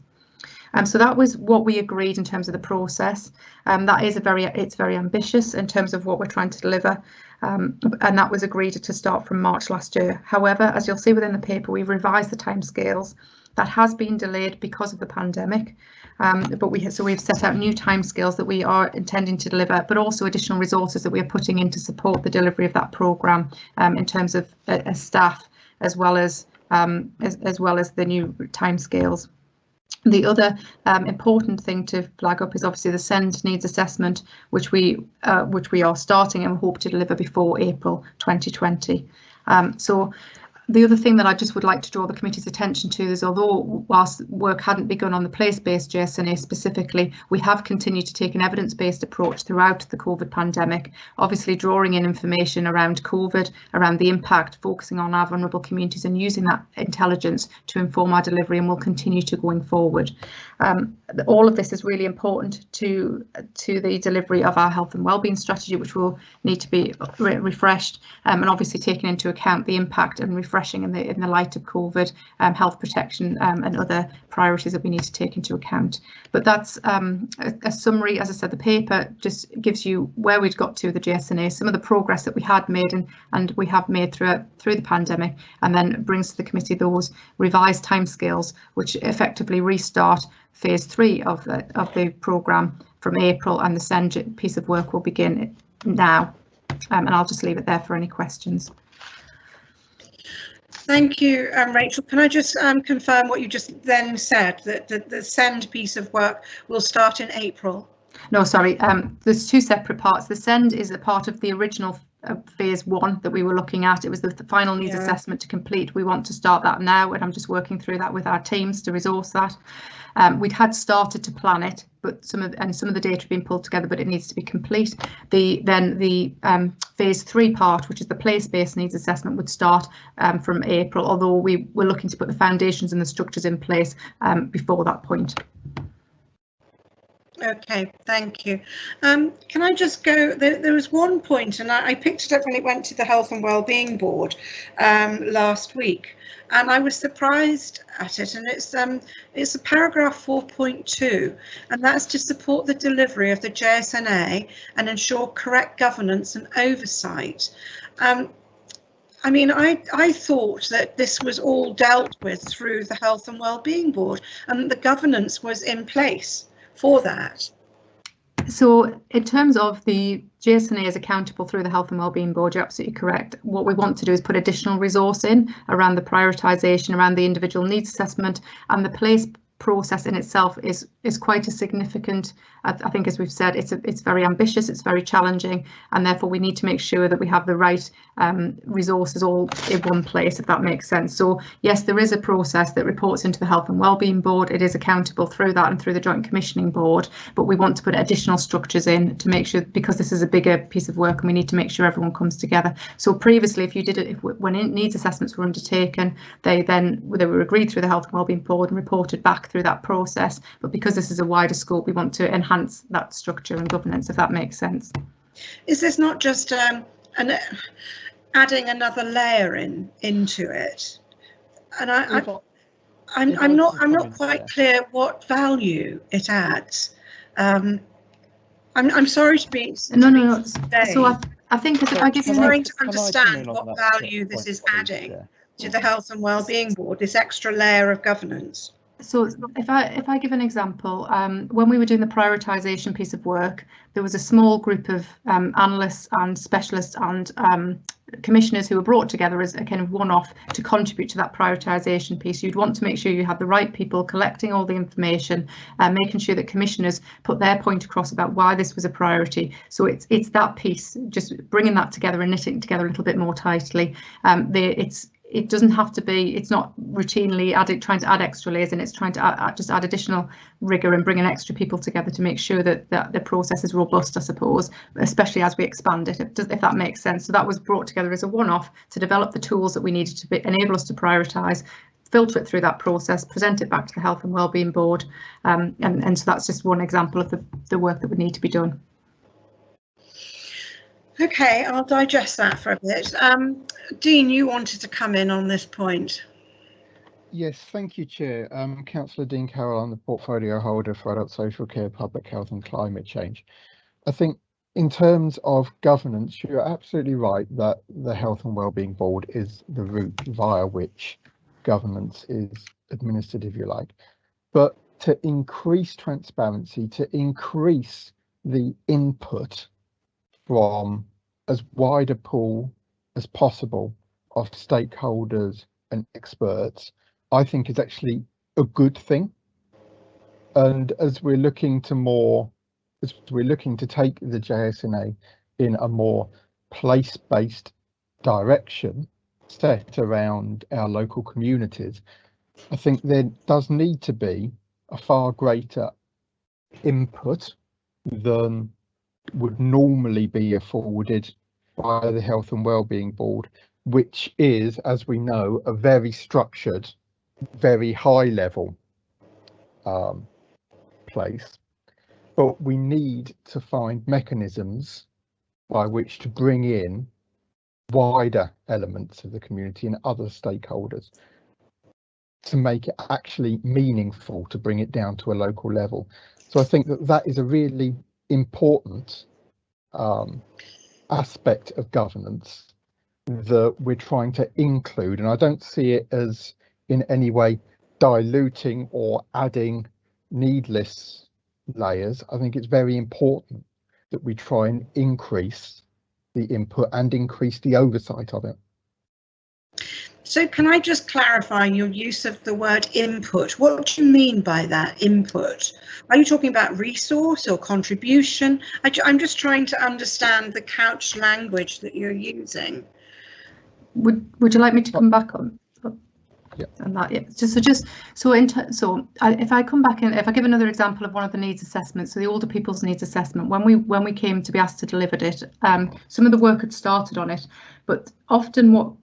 So that was what we agreed in terms of the process. It's very ambitious in terms of what we're trying to deliver, and that was agreed to start from March last year. However, as you'll see within the paper, we've revised the timescales. That has been delayed because of the pandemic, but we've set out new timescales that we are intending to deliver, but also additional resources that we are putting in to support the delivery of that programme in terms of staff as well as the new timescales. The other important thing to flag up is obviously the SEND needs assessment, which we are starting and hope to deliver before April 2020. So the other thing that I just would like to draw the committee's attention to is, although whilst work hadn't begun on the place-based GSNA specifically, we have continued to take an evidence-based approach throughout the COVID pandemic, obviously drawing in information around COVID, around the impact, focusing on our vulnerable communities and using that intelligence to inform our delivery, and will continue to going forward. All of this is really important to the delivery of our health and wellbeing strategy, which will need to be refreshed and obviously taking into account the impact and refreshing in the light of COVID, health protection and other priorities that we need to take into account. But that's a summary. As I said, the paper just gives you where we'd got to the GSNA, some of the progress that we had made and we have made through the pandemic, and then brings to the committee those revised timescales, which effectively restart phase 3 of the programme from April, and the SEND piece of work will begin now. And I'll just leave it there for any questions. Thank you, Rachel. Can I just confirm what you just then said, that the SEND piece of work will start in April? No, sorry, there's 2 separate parts. The SEND is a part of the original phase 1 that we were looking at. It was the final needs assessment to complete. We want to start that now, and I'm just working through that with our teams to resource that. We'd had started to plan it, but some of the data have been pulled together, but it needs to be complete. Then the phase 3 part, which is the place-based needs assessment, would start from April, although we were looking to put the foundations and the structures in place before that point. Okay, thank you. Can I just go, there was one point, and I picked it up when it went to the Health and Wellbeing Board last week, and I was surprised at it, and it's a paragraph 4.2, and that's to support the delivery of the JSNA and ensure correct governance and oversight. I mean, I thought that this was all dealt with through the Health and Wellbeing Board, and the governance was in place for that. So in terms of the JSNA is accountable through the Health and Wellbeing Board, you're absolutely correct. What we want to do is put additional resource in around the prioritisation, around the individual needs assessment, and the place process in itself is quite a significant, I think, as we've said, it's very ambitious, it's very challenging, and therefore we need to make sure that we have the right resources all in one place, if that makes sense. So yes, there is a process that reports into the Health and Wellbeing Board. It is accountable through that and through the Joint Commissioning Board, but we want to put additional structures in to make sure, because this is a bigger piece of work and we need to make sure everyone comes together. So previously, if you did it, when needs assessments were undertaken, they were agreed through the Health and Wellbeing Board and reported back through that process, but because this is a wider scope, we want to enhance that structure and governance, if that makes sense. Is this not just adding another layer into it? And I'm not quite clear what value it adds. I'm sorry to be no. So I think if I give you, I'm trying to understand what value this is adding to the Health and Wellbeing Board, this extra layer of governance. So if I give an example, when we were doing the prioritisation piece of work, there was a small group of analysts and specialists and commissioners who were brought together as a kind of one-off to contribute to that prioritisation piece. You'd want to make sure you had the right people collecting all the information, making sure that commissioners put their point across about why this was a priority. So it's that piece, just bringing that together and knitting it together a little bit more tightly. It doesn't have to be, it's not routinely trying to add extra layers, and it's trying to just add additional rigour and bringing extra people together to make sure that the process is robust, I suppose, especially as we expand it, if that makes sense. So that was brought together as a one-off to develop the tools that we needed to enable us to prioritise, filter it through that process, present it back to the Health and Wellbeing Board, and so that's just one example of the work that would need to be done. Okay, I'll digest that for a bit. Dean, you wanted to come in on this point. Yes, thank you, Chair. Councillor Dean Carroll, I'm the portfolio holder for Adult Social Care, Public Health and Climate Change. I think in terms of governance, you're absolutely right that the Health and Wellbeing Board is the route via which governance is administered, if you like. But to increase transparency, to increase the input from as wide a pool as possible of stakeholders and experts, I think is actually a good thing. And as we're looking to take the JSNA in a more place-based direction set around our local communities, I think there does need to be a far greater input than would normally be afforded by the Health and Wellbeing Board, which is, as we know, a very structured, very high level place. But we need to find mechanisms by which to bring in wider elements of the community and other stakeholders to make it actually meaningful, to bring it down to a local level. So I think that is a really important aspect of governance that we're trying to include, and I don't see it as in any way diluting or adding needless layers. I think it's very important that we try and increase the input and increase the oversight of it. So can I just clarify your use of the word input? What do you mean by that, input? Are you talking about resource or contribution? I'm just trying to understand the couched language that you're using. Would you like me to come back on? And that, yeah, if I come back and if I give another example of one of the needs assessments, so the older people's needs assessment, when we came to be asked to deliver it, some of the work had started on it, but often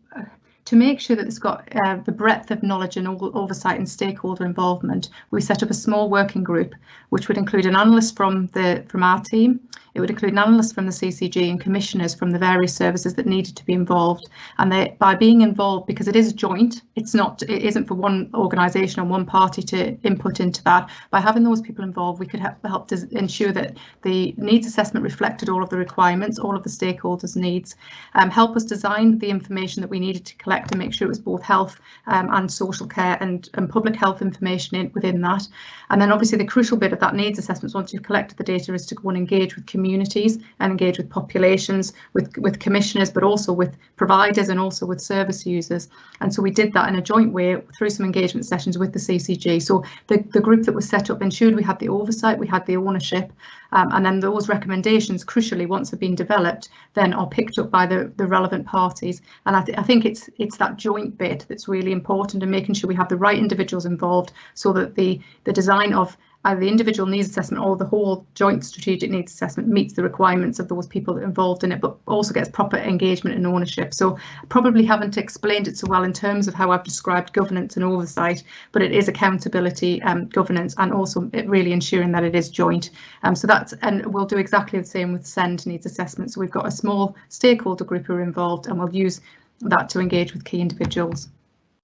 to make sure that it's got the breadth of knowledge and oversight and stakeholder involvement, we set up a small working group which would include an analyst from our team. It would include an analyst from the CCG and commissioners from the various services that needed to be involved. And by being involved, because it is joint, it isn't for one organisation or one party to input into that. By having those people involved, we could help to ensure that the needs assessment reflected all of the requirements, all of the stakeholders' needs, help us design the information that we needed to collect to make sure it was both health and social care and public health information within that. And then obviously the crucial bit of that needs assessments, once you've collected the data, is to go and engage with communities and engage with populations, with commissioners, but also with providers and also with service users. And so we did that in a joint way through some engagement sessions with the CCG. So the group that was set up ensured we had the oversight, we had the ownership, and then those recommendations, crucially, once they've been developed, then are picked up by the relevant parties. And I think it's that joint bit that's really important, and making sure we have the right individuals involved so that the design of either the individual needs assessment or the whole joint strategic needs assessment meets the requirements of those people involved in it, but also gets proper engagement and ownership. So I probably haven't explained it so well in terms of how I've described governance and oversight, but it is accountability, governance, and also it really ensuring that it is joint. And we'll do exactly the same with SEND needs assessment. So we've got a small stakeholder group who are involved, and we'll use that to engage with key individuals.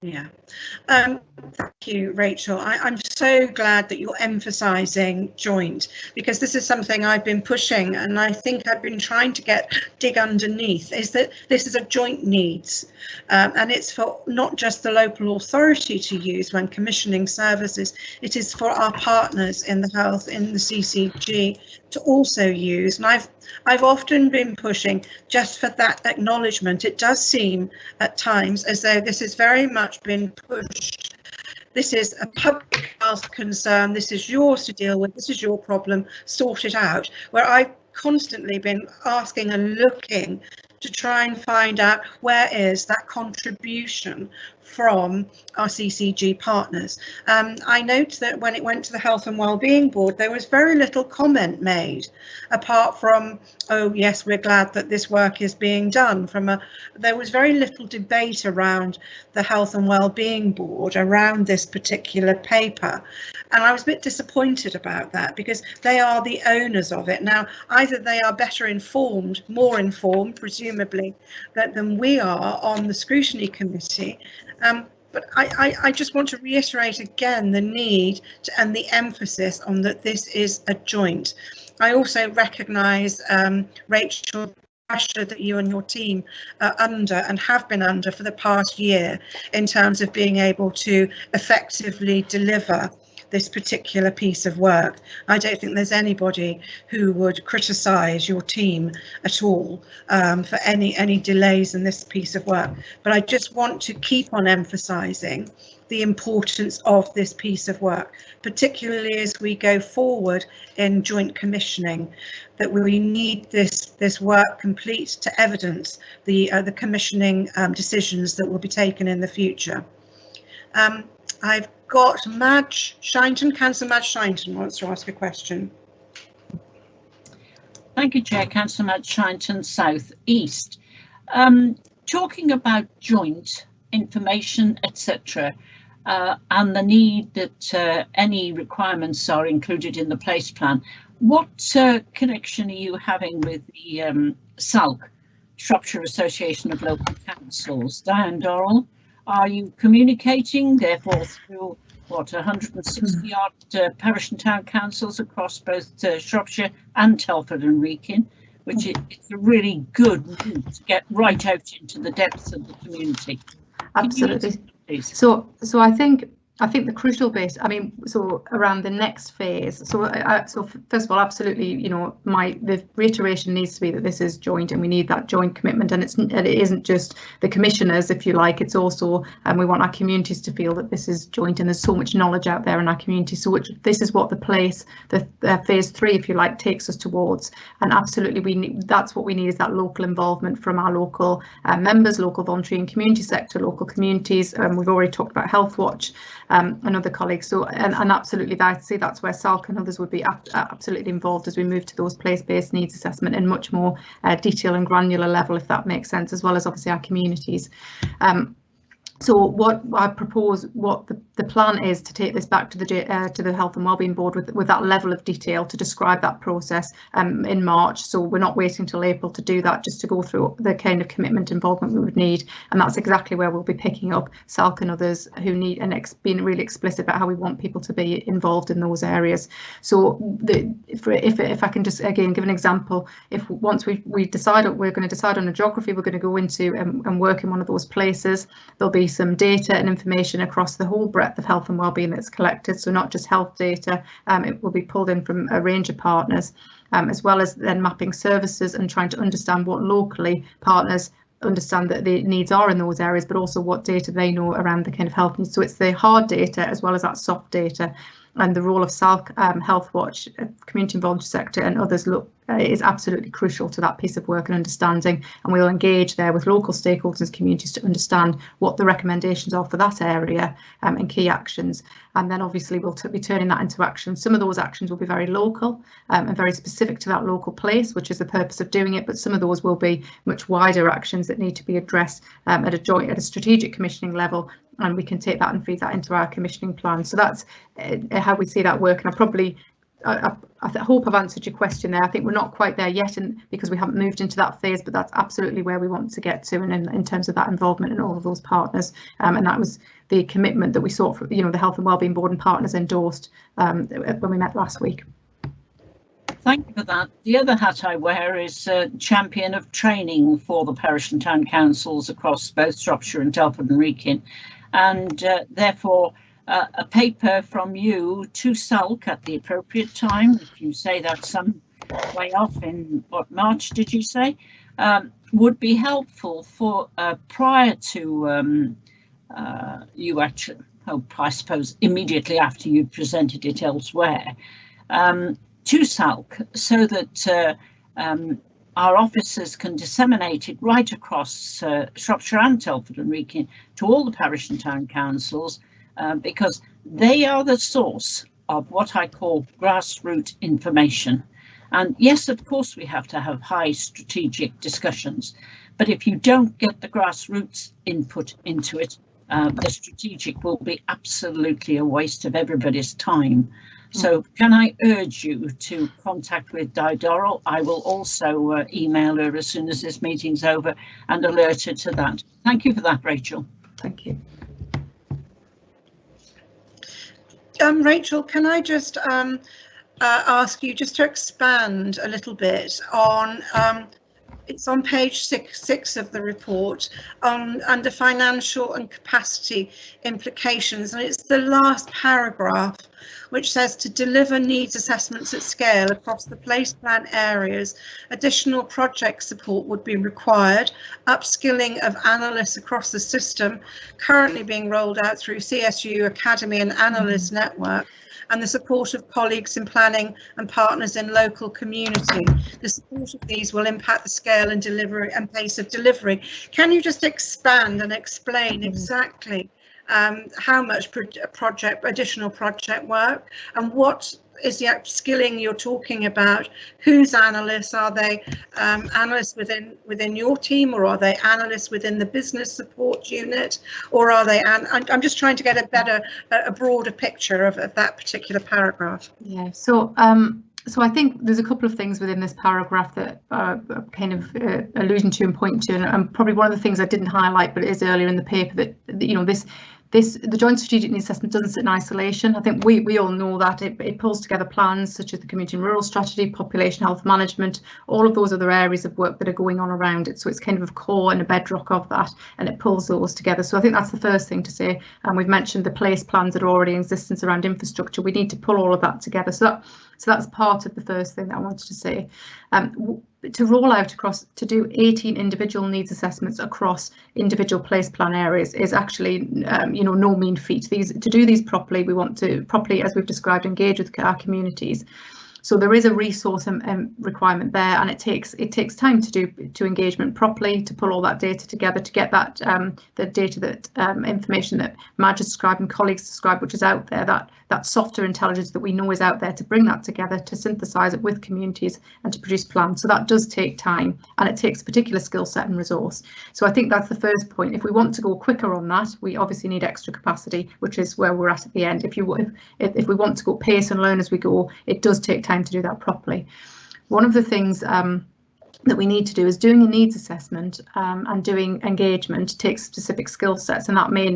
Yeah, thank you, Rachel. I'm so glad that you're emphasising joint, because this is something I've been pushing, and I think I've been trying to dig underneath, is that this is a joint needs, and it's for not just the local authority to use when commissioning services, it is for our partners in the health, in the CCG, to also use. And I've often been pushing just for that acknowledgement. It does seem at times as though this has very much been pushed. This is a public health concern. This is yours to deal with. This is your problem. Sort it out. Where I've constantly been asking and looking to try and find out where is that contribution from our CCG partners. I note that when it went to the Health and Wellbeing Board, there was very little comment made, apart from, oh yes, we're glad that this work is being done. There was very little debate around the Health and Wellbeing Board around this particular paper. And I was a bit disappointed about that, because they are the owners of it. Now, either they are better informed, more informed, presumably, than we are on the scrutiny committee. But I just want to reiterate again the need and the emphasis on that this is a joint. I also recognise, Rachel, the pressure that you and your team are under and have been under for the past year in terms of being able to effectively deliver this particular piece of work. I don't think there's anybody who would criticise your team at all for any delays in this piece of work. But I just want to keep on emphasising the importance of this piece of work, particularly as we go forward in joint commissioning, that we need this work complete to evidence the commissioning decisions that will be taken in the future. I've got Madge Shinton. Councillor Madge Shinton wants to ask a question. Thank you, Chair. Councillor Madge Shinton, South East. Talking about joint information, etc., and the need that any requirements are included in the place plan, what connection are you having with the SALC, Shropshire Association of Local Councils? Diane Dorrell, are you communicating, therefore, through what, 160 odd parish and town councils across both Shropshire and Telford and Wrekin, which it's a really good route to get right out into the depths of the community? Absolutely. So I think I think the crucial bit, I mean, so around the next phase, so first of all, absolutely, you know, the reiteration needs to be that this is joint and we need that joint commitment, and it isn't just the commissioners, if you like, it's also, and we want our communities to feel that this is joint, and there's so much knowledge out there in our community, so this is what the phase 3, if you like, takes us towards, and absolutely that's what we need, is that local involvement from our local members, local voluntary and community sector, local communities. We've already talked about Healthwatch and other colleagues, so and absolutely I'd say that's where SALC and others would be absolutely involved as we move to those place-based needs assessment in much more detail and granular level, if that makes sense, as well as obviously our communities. So what I propose, what the plan is, to take this back to the Health and Wellbeing Board with that level of detail to describe that process in March. So we're not waiting till April to do that, just to go through the kind of commitment involvement we would need, and that's exactly where we'll be picking up SALC and others who need, and being really explicit about how we want people to be involved in those areas. So if I can just again give an example, if once we decide we're going to decide on a geography we're going to go into and work in one of those places, there'll be some data and information across the whole breadth of health and wellbeing that's collected, so not just health data, it will be pulled in from a range of partners, as well as then mapping services and trying to understand what locally partners understand that the needs are in those areas, but also what data they know around the kind of health needs. So it's the hard data as well as that soft data, and the role of SALC, Healthwatch, community and voluntary sector and others is absolutely crucial to that piece of work and understanding, and we'll engage there with local stakeholders and communities to understand what the recommendations are for that area and key actions, and then obviously we'll be turning that into action. Some of those actions will be very local and very specific to that local place, which is the purpose of doing it, but some of those will be much wider actions that need to be addressed at a strategic commissioning level, and we can take that and feed that into our commissioning plan. So that's how we see that work, and I hope I've answered your question there. I think we're not quite there yet, and because we haven't moved into that phase, but that's absolutely where we want to get to, and in terms of that involvement in all of those partners, and that was the commitment that we saw for, you know, the Health and Wellbeing Board and partners endorsed when we met last week. Thank you for that. The other hat I wear is champion of training for the parish and town councils across both Shropshire and Telford and Wrekin, and therefore a paper from you to SALC at the appropriate time, if you say that's some way off in what, March did you say, would be helpful for prior to you actually, I suppose immediately after you presented it elsewhere, to SALC, so that our officers can disseminate it right across Shropshire and Telford and Wrekin to all the parish and town councils, because they are the source of what I call grassroots information. And yes, of course, we have to have high strategic discussions, but if you don't get the grassroots input into it, the strategic will be absolutely a waste of everybody's time. So can I urge you to contact with Di Dorrell? I will also email her as soon as this meeting's over and alert her to that. Thank you for that, Rachel. Thank you. Rachel, can I just ask you just to expand a little bit on, it's on page six of the report, under financial and capacity implications, and it's the last paragraph, which says to deliver needs assessments at scale across the place plan areas, additional project support would be required, upskilling of analysts across the system, currently being rolled out through CSU Academy and Analyst Network, and the support of colleagues in planning and partners in local community. The support of these will impact the scale and delivery and pace of delivery. Can you just expand and explain exactly how much additional project work, and what is the upskilling you're talking about? Whose analysts are they? Analysts within your team, or are they analysts within the business support unit, or are they? I'm just trying to get a broader picture of that particular paragraph. Yeah. So I think there's a couple of things within this paragraph that are kind of alluding to and pointing to, and probably one of the things I didn't highlight, but it is earlier in the paper, that you know, The Joint Strategic Needs Assessment doesn't sit in isolation. I think we all know that. It pulls together plans such as the Community and Rural Strategy, Population Health Management, all of those other areas of work that are going on around it. So it's kind of a core and a bedrock of that, and it pulls those together. So I think that's the first thing to say. And we've mentioned the place plans that are already in existence around infrastructure. We need to pull all of that together. So that's part of the first thing that I wanted to say. To roll out across, to do 18 individual needs assessments across individual place plan areas is actually, no mean feat. To do these properly, we want to properly, as we've described, engage with our communities. So there is a resource requirement there, and it takes time to engagement properly, to pull all that data together, to get that the data that information that Madge has described and colleagues described, which is out there, that softer intelligence that we know is out there, to bring that together, to synthesize it with communities and to produce plans. So that does take time, and it takes a particular skill set and resource. So I think that's the first point. If we want to go quicker on that, we obviously need extra capacity, which is where we're at the end. If we want to go pace and learn as we go, it does take time to do that properly. One of the things that we need to do is doing a needs assessment and doing engagement takes specific skill sets, and that may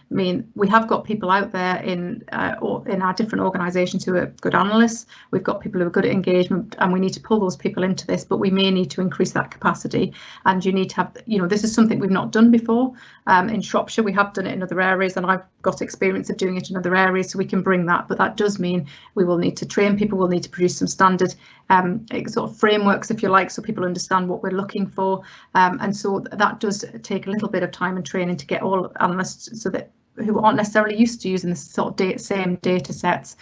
mean we have got people out there in our different organisations who are good analysts. We've got people who are good at engagement, and we need to pull those people into this, but we may need to increase that capacity. And you need to have, this is something we've not done before. In Shropshire, we have done it in other areas, and I've got experience of doing it in other areas, so we can bring that. But that does mean we will need to train people, we'll need to produce some standard sort of frameworks, if you like, so people understand what we're looking for. And so that does take a little bit of time and training to get all analysts so that who aren't necessarily used to using the sort of same data sets.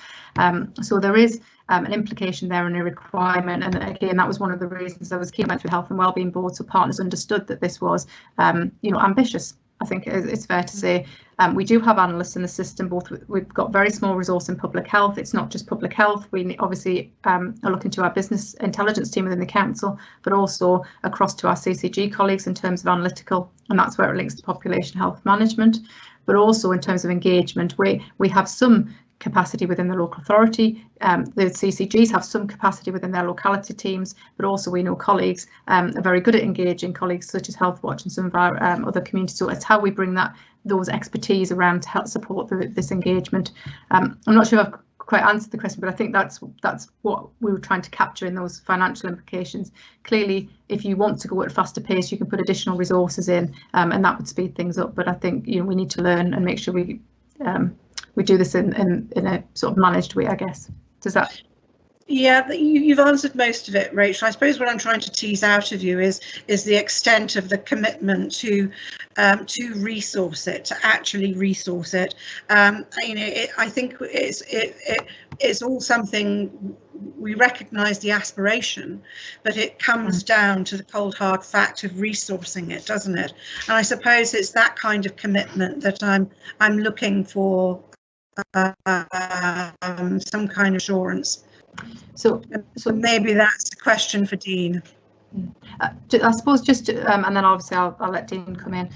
So there is an implication there and a requirement, and again that was one of the reasons I was keen about the Health and Wellbeing Board, so partners understood that this was ambitious. I think it's fair to say. We do have analysts in the system, we've got very small resource in public health. It's not just public health. We obviously are looking to our business intelligence team within the council, but also across to our CCG colleagues in terms of analytical, and that's where it links to population health management. But also in terms of engagement, we have some capacity within the local authority. The CCGs have some capacity within their locality teams, but also we know colleagues are very good at engaging, colleagues such as Healthwatch and some of our other communities. So it's how we bring those expertise around to help support this engagement. I'm not sure if I've quite answered the question, but I think that's what we were trying to capture in those financial implications. Clearly, if you want to go at a faster pace, you can put additional resources in, and that would speed things up. But I think we need to learn and make sure we do this in a sort of managed way, I guess. Does that? Yeah, you've answered most of it, Rachel. I suppose what I'm trying to tease out of you is the extent of the commitment to resource it, to actually resource it. I think it's all something we recognise the aspiration, but it comes down to the cold hard fact of resourcing it, doesn't it? And I suppose it's that kind of commitment that I'm looking for, some kind of assurance. So maybe that's a question for Dean. I suppose just and then obviously I'll let Dean come in.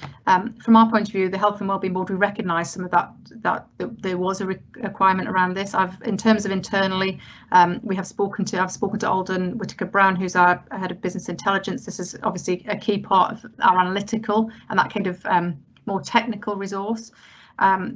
From our point of view, the Health and Wellbeing Board, we recognise some of that there was a requirement around this. In terms of internally, I've spoken to Alden Whitaker Brown, who's our head of business intelligence. This is obviously a key part of our analytical and that kind of more technical resource.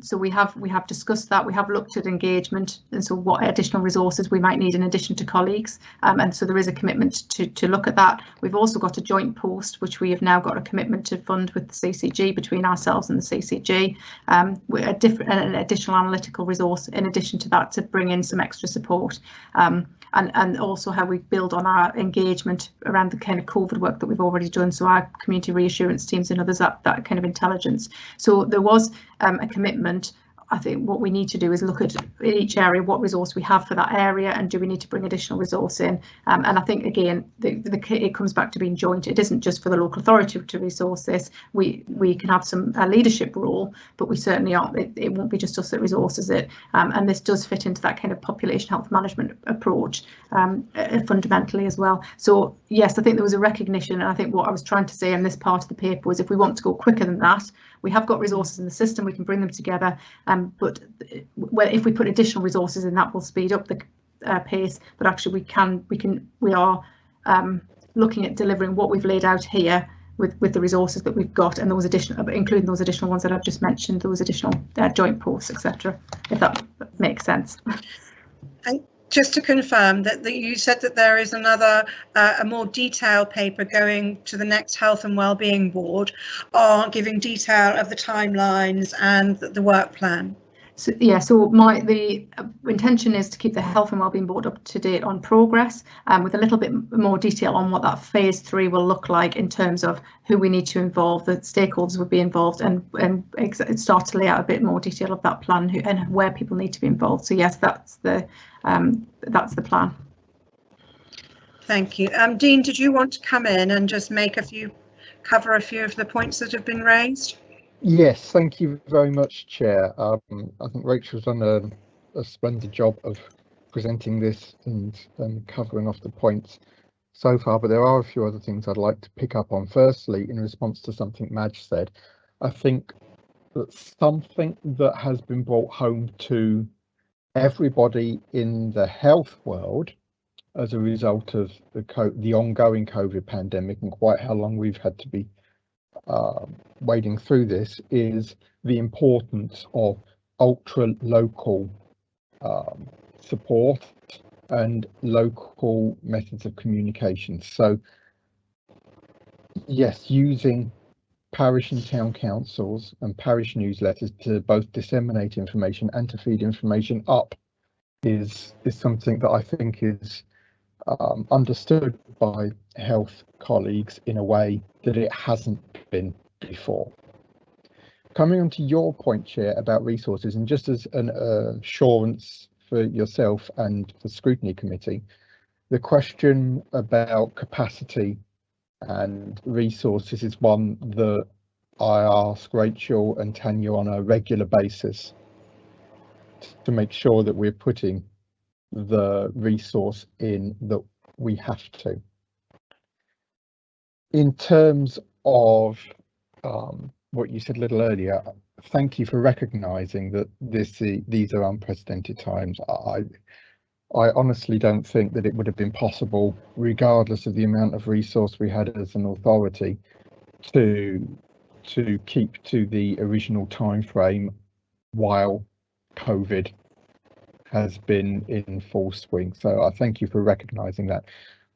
So we have discussed that. We have looked at engagement, and so what additional resources we might need in addition to colleagues, and so there is a commitment to look at that. We've also got a joint post which we have now got a commitment to fund with the CCG, between ourselves and the CCG, an additional analytical resource in addition to that to bring in some extra support, and also how we build on our engagement around the kind of COVID work that we've already done, so our community reassurance teams and others, that kind of intelligence. So there was a commitment. I think what we need to do is look at in each area what resource we have for that area, and do we need to bring additional resource in, and I think again it comes back to being joint. It isn't just for the local authority to resource this. We can have some leadership role, but we certainly aren't. It won't be just us that resources it, and this does fit into that kind of population health management approach fundamentally as well. So yes, I think there was a recognition, and I think what I was trying to say in this part of the paper was if we want to go quicker than that, we have got resources in the system, we can bring them together, but if we put additional resources in, that will speed up the pace. But actually we are looking at delivering what we've laid out here with the resources that we've got, and those additional, including those additional ones that I've just mentioned, those additional joint posts, etc. If that makes sense. And just to confirm that you said that there is another, a more detailed paper going to the next Health and Wellbeing Board, on giving detail of the timelines and the work plan. So yeah, so the intention is to keep the Health and Wellbeing Board up to date on progress, with a little bit more detail on what that phase 3 will look like in terms of who we need to involve, the stakeholders will be involved, and start to lay out a bit more detail of that plan and where people need to be involved. So yes, that's the plan. Thank you. Dean, did you want to come in and just cover a few of the points that have been raised? Yes, thank you very much, Chair. I think Rachel's done a splendid job of presenting this and covering off the points so far, but there are a few other things I'd like to pick up on. Firstly, in response to something Madge said, I think that something that has been brought home to everybody in the health world as a result of the ongoing COVID pandemic and quite how long we've had to be wading through this is the importance of ultra local support and local methods of communication. So yes, using parish and town councils and parish newsletters to both disseminate information and to feed information up is something that I think is understood by health colleagues in a way that it hasn't been before. Coming on to your point, Chair, about resources, and just as an assurance for yourself and the Scrutiny Committee, the question about capacity and resources is one that I ask Rachel and Tanya on a regular basis to make sure that we're putting the resource in that we have to. In terms of what you said a little earlier, thank you for recognising that these are unprecedented times. I honestly don't think that it would have been possible, regardless of the amount of resource we had as an authority, to keep to the original time frame while COVID has been in full swing. So I thank you for recognising that.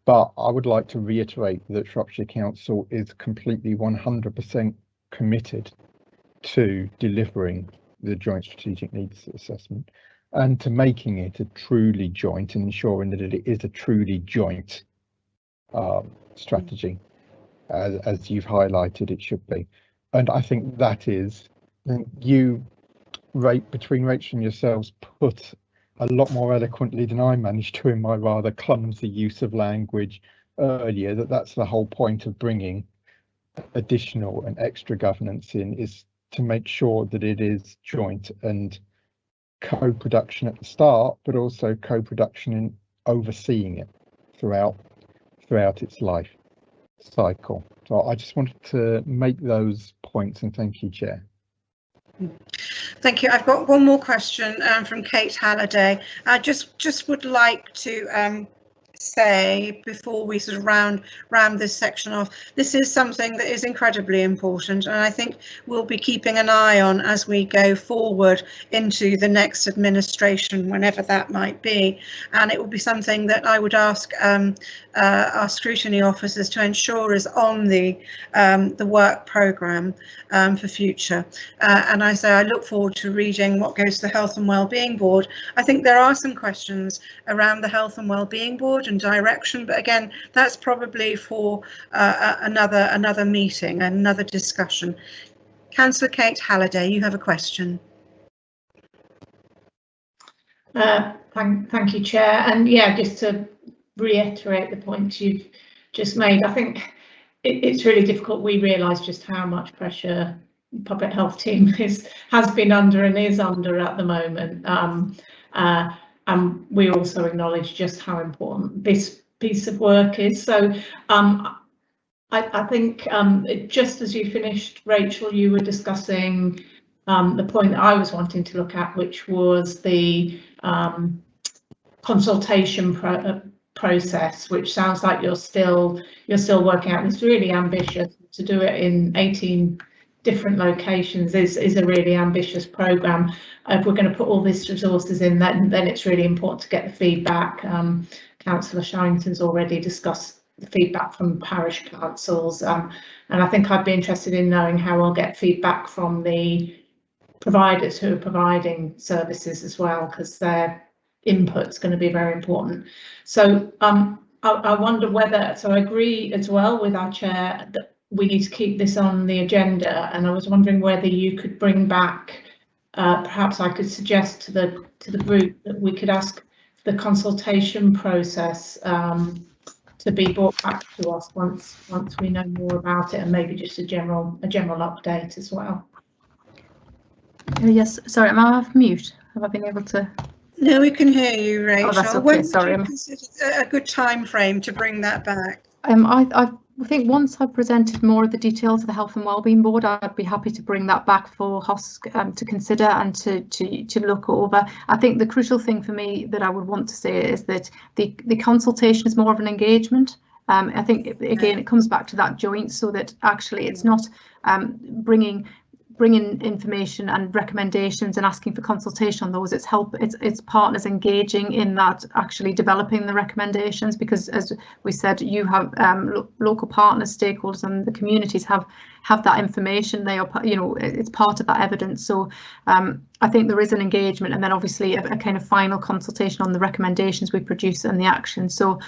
But I would like to reiterate that Shropshire Council is completely 100% committed to delivering the Joint Strategic Needs Assessment and to making it a truly joint and ensuring that it is a truly joint strategy, as you've highlighted it should be. And I think that is, between Rachel and yourselves, put a lot more eloquently than I managed to in my rather clumsy use of language earlier, that's the whole point of bringing additional and extra governance in, is to make sure that it is joint and co-production at the start, but also co-production in overseeing it throughout its life cycle. So I just wanted to make those points, and thank you, Chair. Thank you. I've got one more question from Kate Halliday. I just would like to say, before we sort of round this section off, this is something that is incredibly important, and I think we'll be keeping an eye on as we go forward into the next administration, whenever that might be. And it will be something that I would ask our scrutiny officers to ensure is on the work programme for future. And I say I look forward to reading what goes to the Health and Wellbeing Board. I think there are some questions around the Health and Wellbeing Board and direction, but again, that's probably for another meeting, another discussion. Councillor Kate Halliday, you have a question. Thank you, Chair. And yeah, just to reiterate the points you've just made, I think it's really difficult. We realise just how much pressure the public health team has been under and is under at the moment. And we also acknowledge just how important this piece of work is. So I think just as you finished, Rachel, you were discussing the point that I was wanting to look at, which was the consultation process, which sounds like you're still working out. It's really ambitious. to do it in 18 different locations is a really ambitious programme. If we're going to put all these resources in, then it's really important to get the feedback. Councillor Shinton's already discussed the feedback from parish councils, and I think I'd be interested in knowing how I'll get feedback from the providers who are providing services as well, because their input's going to be very important. So I wonder whether, so I agree as well with our chair that we need to keep this on the agenda, and I was wondering whether you could bring back, perhaps I could suggest to the group that we could ask the consultation process to be brought back to us once we know more about it, and maybe just a general update as well. Yes, sorry, am I off mute? Have I been able to? No, we can hear you, Rachel. Oh, that's okay. When Sorry. would you consider a good time frame to bring that back? I think once I've presented more of the details of the Health and Wellbeing Board, I'd be happy to bring that back for HASOSC to consider and to look over. I think the crucial thing for me that I would want to say is that the consultation is more of an engagement. I think, again, it comes back to that joint, so that actually it's not bringing information and recommendations and asking for consultation on those. It's partners engaging in that, actually developing the recommendations, because as we said, you have local partners, stakeholders, and the communities have that information. They are, it's part of that evidence. So I think there is an engagement, and then obviously a kind of final consultation on the recommendations we produce and the action. So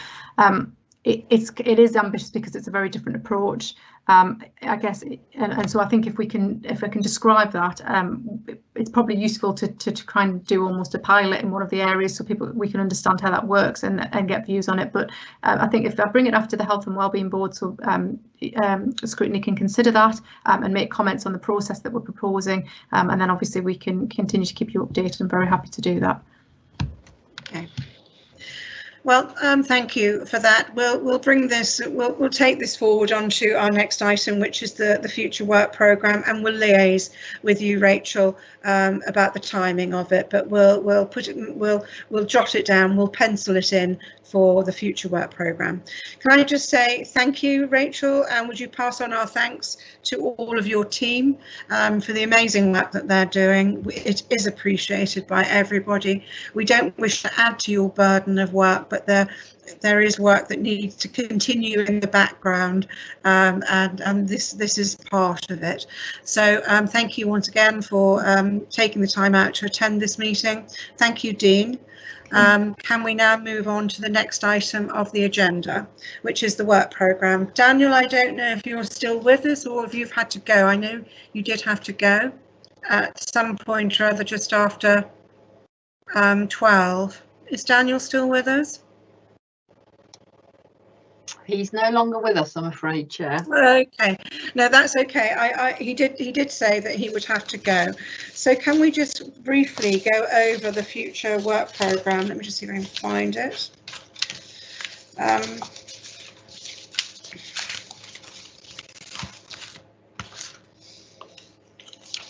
it is ambitious because it's a very different approach, I guess, and so I think if I can describe that, it's probably useful to try and do almost a pilot in one of the areas, so we can understand how that works and get views on it. But I think if I bring it after the Health and Wellbeing Board, so scrutiny can consider that and make comments on the process that we're proposing, and then obviously we can continue to keep you updated. I'm very happy to do that. Okay. Well, thank you for that. We'll bring this. We'll take this forward onto our next item, which is the future work programme, and we'll liaise with you, Rachel, about the timing of it. But we'll put it. We'll jot it down. We'll pencil it in for the future work programme. Can I just say thank you, Rachel, and would you pass on our thanks to all of your team for the amazing work that they're doing. It is appreciated by everybody. We don't wish to add to your burden of work, but there is work that needs to continue in the background, and this is part of it. So thank you once again for taking the time out to attend this meeting. Thank you, Dean. Can we now move on to the next item of the agenda, which is the work programme? Daniel, I don't know if you're still with us or if you've had to go. I know you did have to go at some point or other just after 12. Is Daniel still with us? He's no longer with us, I'm afraid, Chair. Okay, no, that's okay. He did say that he would have to go. So can we just briefly go over the future work programme? Let me just see if I can find it.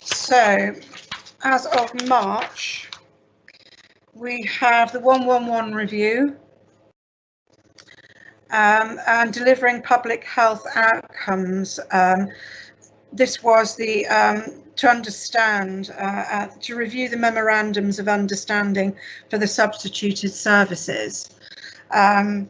So as of March, we have the 111 review. And delivering public health outcomes. This was the to review the memorandums of understanding for the substituted services on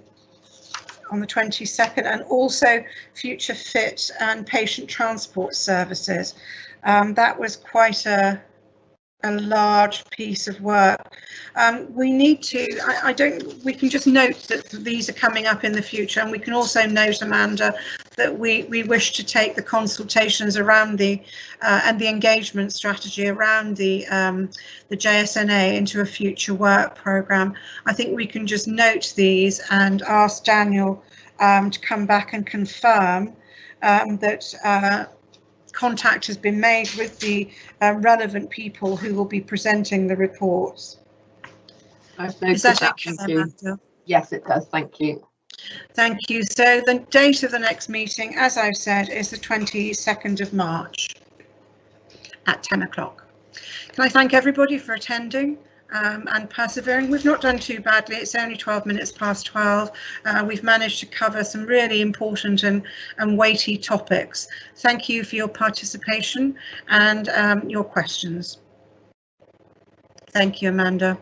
the 22nd, and also future fit and patient transport services. That was quite a large piece of work. We need to, we can just note that these are coming up in the future, and we can also note, Amanda, that we wish to take the consultations around the and the engagement strategy around the JSNA into a future work programme. I think we can just note these and ask Daniel to come back and confirm that contact has been made with the relevant people who will be presenting the reports. Is that okay, Amanda? Yes, it does. Thank you. Thank you. So the date of the next meeting, as I've said, is the 22nd of March at 10 o'clock. Can I thank everybody for attending? and persevering. We've not done too badly. It's only 12 minutes past 12. We've managed to cover some really important and weighty topics. Thank you for your participation and your questions. Thank you, Amanda.